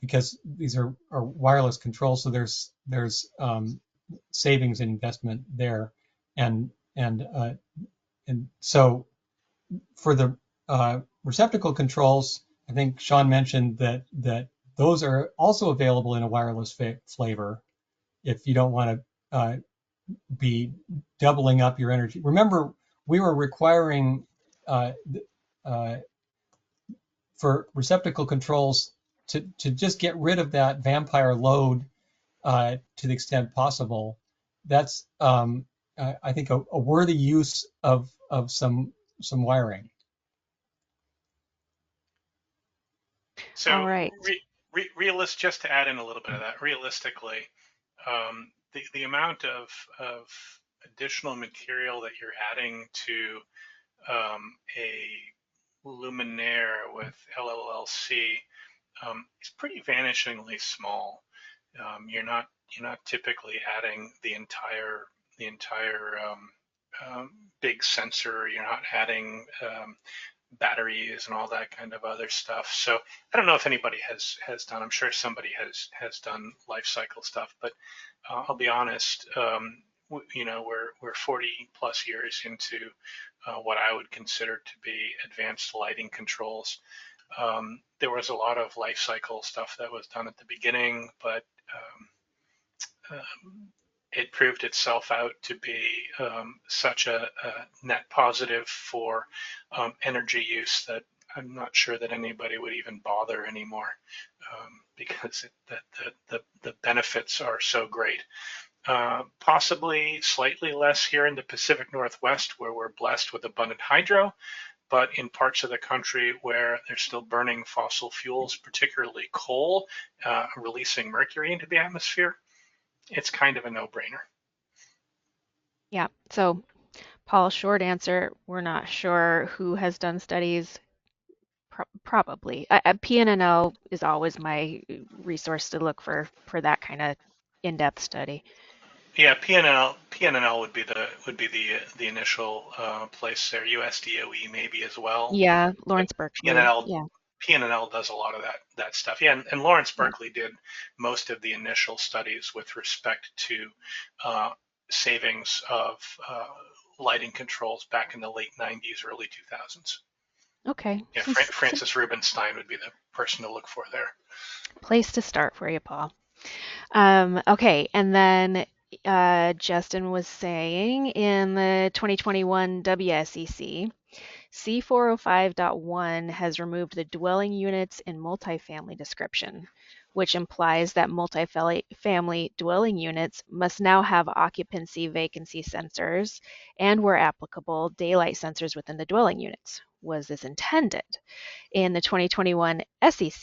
because these are wireless controls, so there's savings in investment there, and so for the receptacle controls, I think Shaun mentioned that those are also available in a wireless flavor if you don't want to be doubling up your energy. Remember, we were requiring for receptacle controls to just get rid of that vampire load to the extent possible. That's I think a worthy use of some wiring. So all right. Just to add in a little bit of that, realistically, the amount of additional material that you're adding to a luminaire with LLC is pretty vanishingly small. You're not typically adding the entire big sensor. You're not adding batteries and all that kind of other stuff. So I don't know if anybody has done. I'm sure somebody has done life cycle stuff, but I'll be honest. We're 40 plus years into what I would consider to be advanced lighting controls. There was a lot of life cycle stuff that was done at the beginning, but it proved itself out to be such a net positive for energy use that I'm not sure that anybody would even bother anymore because the benefits are so great. Possibly slightly less here in the Pacific Northwest, where we're blessed with abundant hydro, but in parts of the country where they're still burning fossil fuels, particularly coal, releasing mercury into the atmosphere, it's kind of a no-brainer. Yeah. So, Paul, short answer, we're not sure who has done studies. Probably. PNNL is always my resource to look for that kind of in-depth study. Yeah, PNNL would be the initial place there. USDOE maybe as well. Yeah, But Lawrence Berkeley. PNNL Yeah. PNNL does a lot of that stuff. Yeah, and Lawrence Yeah. Berkeley did most of the initial studies with respect to savings of lighting controls back in the late 90s, early 2000s. Okay. Yeah, Francis Rubenstein would be the person to look for there. Place to start for you, Paul. Okay, and then Justin was saying in the 2021 WSEC, C405.1 has removed the dwelling units in multifamily description, which implies that multifamily dwelling units must now have occupancy vacancy sensors and, where applicable, daylight sensors within the dwelling units. Was this intended? In the 2021 SEC,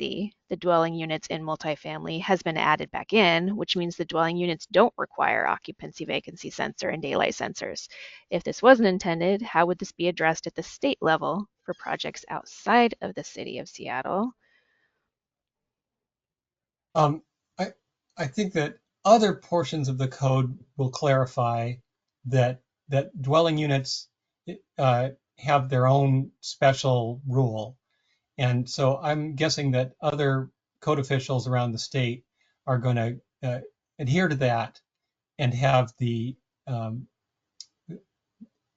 the dwelling units in multifamily has been added back in, which means the dwelling units don't require occupancy vacancy sensor and daylight sensors. If this wasn't intended, how would this be addressed at the state level for projects outside of the city of Seattle? Um, I, I think that other portions of the code will clarify that dwelling units have their own special rule. And so I'm guessing that other code officials around the state are going to adhere to that and have the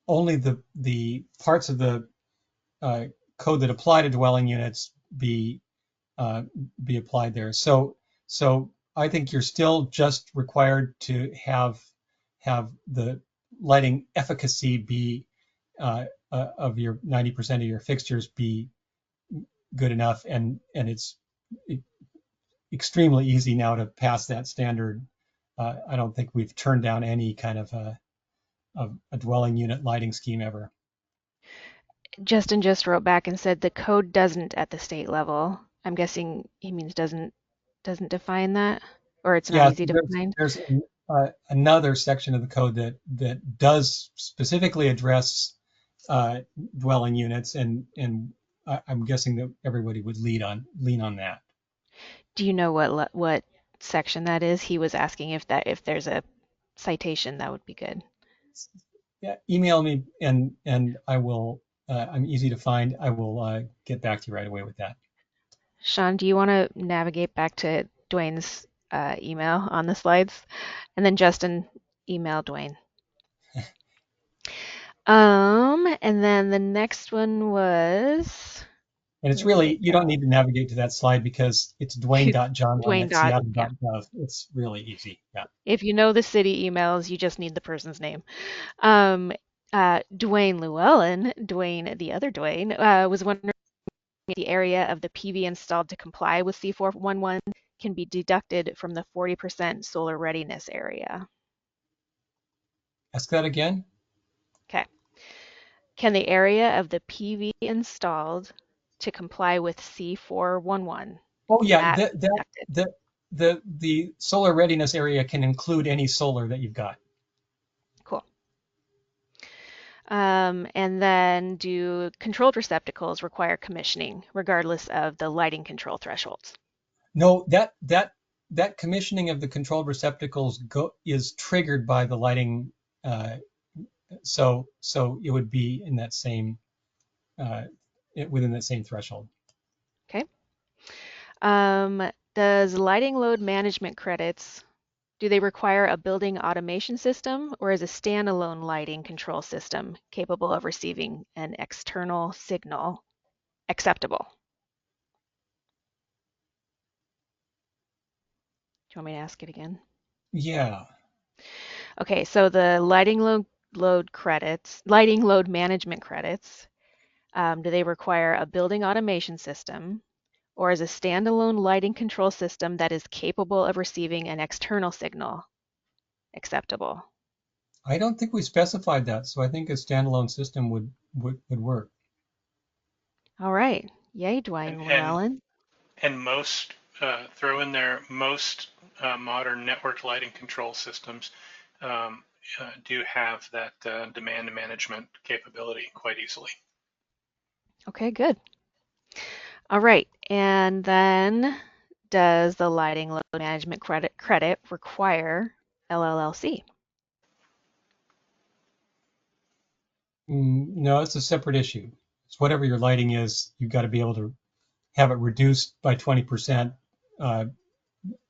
only the parts of the code that apply to dwelling units be applied there. So I think you're still just required to have the lighting efficacy be of your 90% of your fixtures be good enough, and it's extremely easy now to pass that standard. I don't think we've turned down any kind of a dwelling unit lighting scheme ever. Justin just wrote back and said the code doesn't at the state level. I'm guessing he means doesn't define that, or it's not Yeah, easy to find. there's another section of the code that does specifically address dwelling units, and I'm guessing that everybody would lean on that. Do you know what section that is? He was asking if there's a citation that would be good. Yeah, email me and I will. I'm easy to find. I will get back to you right away with that. Shaun, do you want to navigate back to Duane's email on the slides? And then Justin, email Duane. And then the next one was, And it's where did really, it you don't go? need to navigate to that slide because it's Duane dot, yeah. dwayne.jonlin@seattle.gov. It's really easy. Yeah. If you know the city emails, you just need the person's name. Duane Llewellyn, Duane, the other Duane, was wondering if the area of the PV installed to comply with C411 can be deducted from the 40% solar readiness area. Ask that again. Okay. Can the area of the PV installed to comply with C411 Oh yeah, That that that protected. the solar readiness area can include any solar that you've got. Cool. And then do controlled receptacles require commissioning regardless of the lighting control thresholds? No, that commissioning of the controlled receptacles is triggered by the lighting. Uh, so it would be in that same uh, within that same threshold. Okay. Does lighting load management credits, do they require a building automation system or is a standalone lighting control system capable of receiving an external signal acceptable? Do you want me to ask it again? Yeah, Okay, so the lighting load management credits, do they require a building automation system or is a standalone lighting control system that is capable of receiving an external signal acceptable? I don't think we specified that, so I think a standalone system would work. All right. Yay, And Duane and Llewellyn. and most throw in there most modern network lighting control systems um, do have that demand management capability quite easily. Okay, good. All right. And then does the lighting load management credit require LLLC? No, it's a separate issue. It's whatever your lighting is, you've got to be able to have it reduced by 20% uh,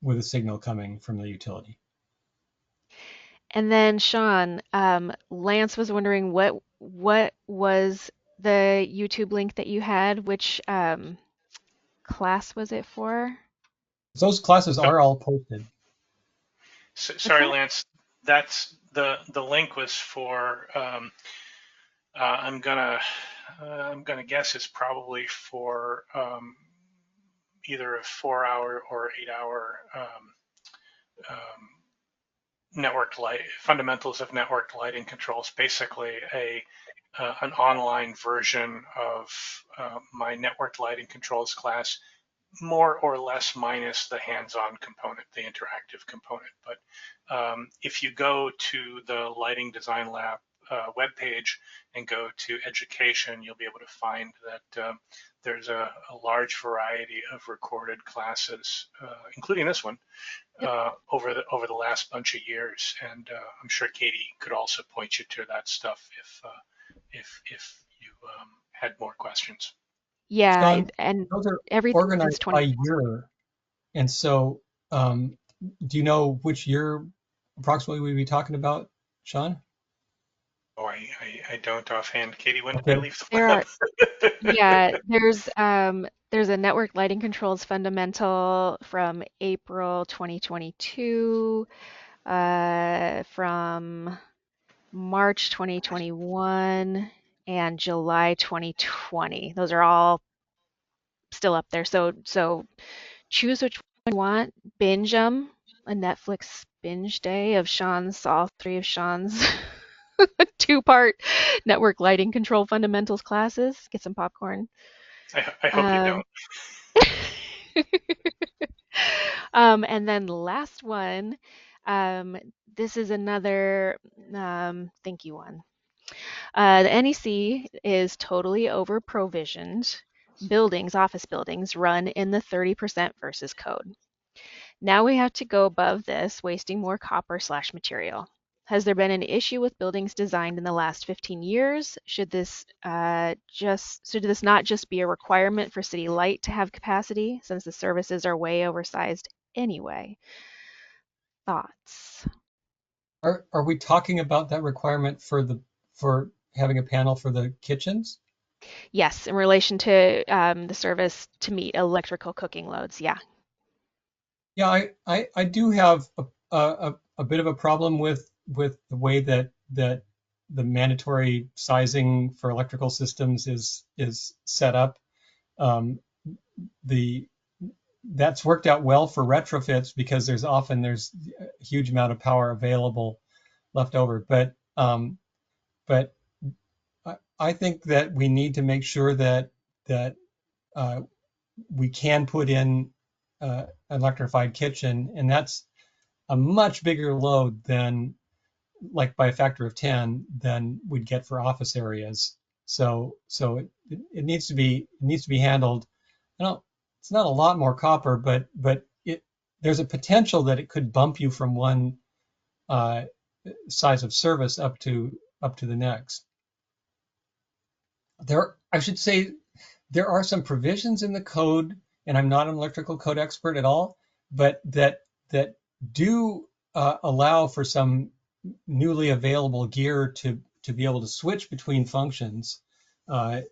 with a signal coming from the utility. And then Shaun, Lance was wondering what was the YouTube link that you had? Which class was it for? Those classes So, are all posted. What's sorry, that? Lance. That's the link was for. I'm gonna guess it's probably for either a 4 hour or 8 hour um, network light fundamentals of network lighting controls. Basically, a an online version of my network lighting controls class, more or less minus the hands-on component, the interactive component. But if you go to the Lighting Design Lab webpage and go to education, you'll be able to find that there's a large variety of recorded classes, including this one, Yep. over the last bunch of years. And I'm sure Katie could also point you to that stuff if you had more questions. Yeah, Shaun, and those are everything since organized by 20. year, and so um, do you know which year approximately we'd be talking about, Shaun? Oh, I don't offhand. Katie, when did I Okay. leave There the are, yeah, there's a network lighting controls fundamental from April 2022, from March 2021, and July 2020. Those are all still up there. So choose which one you want, binge them, a Netflix binge day of Shaun's, all three of Shaun's two-part network lighting control fundamentals classes. Get some popcorn. I hope you Um, don't. and then last one, um, this is another thank you one. The NEC is totally over provisioned. Buildings, office buildings, run in the 30% versus code. Now we have to go above this, wasting more copper/material. Has there been an issue with buildings designed in the last 15 years? Should this not just be a requirement for City Light to have capacity, since the services are way oversized anyway? Thoughts? Are we talking about that requirement for having a panel for the kitchens? Yes, in relation to the service to meet electrical cooking loads. Yeah. Yeah, I do have a bit of a problem with the way that the mandatory sizing for electrical systems is set up. Um, the That's worked out well for retrofits because there's a huge amount of power available left over. But I think that we need to make sure that uh, we can put in electrified kitchen, and that's a much bigger load than, like by a factor of 10, than we'd get for office areas. So it needs to be handled. I don't, it's not a lot more copper, but there's a potential that it could bump you from one uh, size of service up to the next. I should say, there are some provisions in the code, and I'm not an electrical code expert at all, but that do allow for some newly available gear to be able to switch between functions.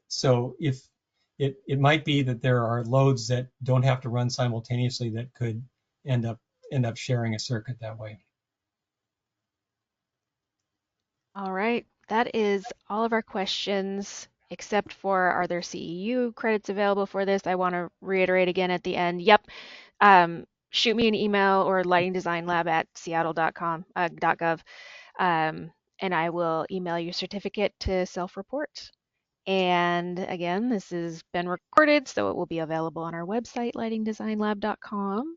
So if it might be that there are loads that don't have to run simultaneously that could end up sharing a circuit that way. All right, that is all of our questions except for are there CEU credits available for this? I want to reiterate again at the end. Yep. Shoot me an email or lightingdesignlab@seattle.com, .gov, and I will email you a certificate to self-report. And again, this has been recorded, so it will be available on our website, lightingdesignlab.com.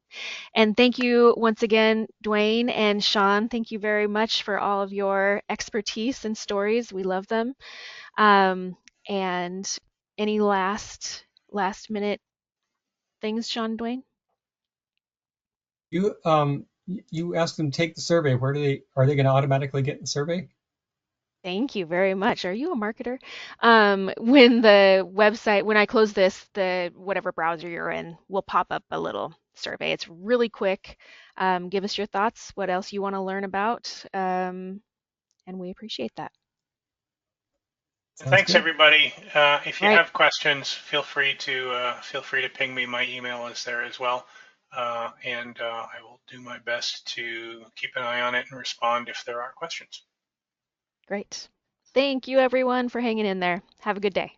And thank you once again, Duane and Shaun. Thank you very much for all of your expertise and stories. We love them. And any last minute things, Shaun, Duane? You asked them to take the survey. Where are they going to automatically get the survey? Thank you very much. Are you a marketer? When the website, when I close this, the whatever browser you're in will pop up a little survey. It's really quick. Give us your thoughts, what else you want to learn about, and we appreciate that. Sounds Thanks, good. everybody. If you Right. have questions, feel free to ping me. My email is there as well, and I will do my best to keep an eye on it and respond if there are questions. Great. Thank you, everyone, for hanging in there. Have a good day.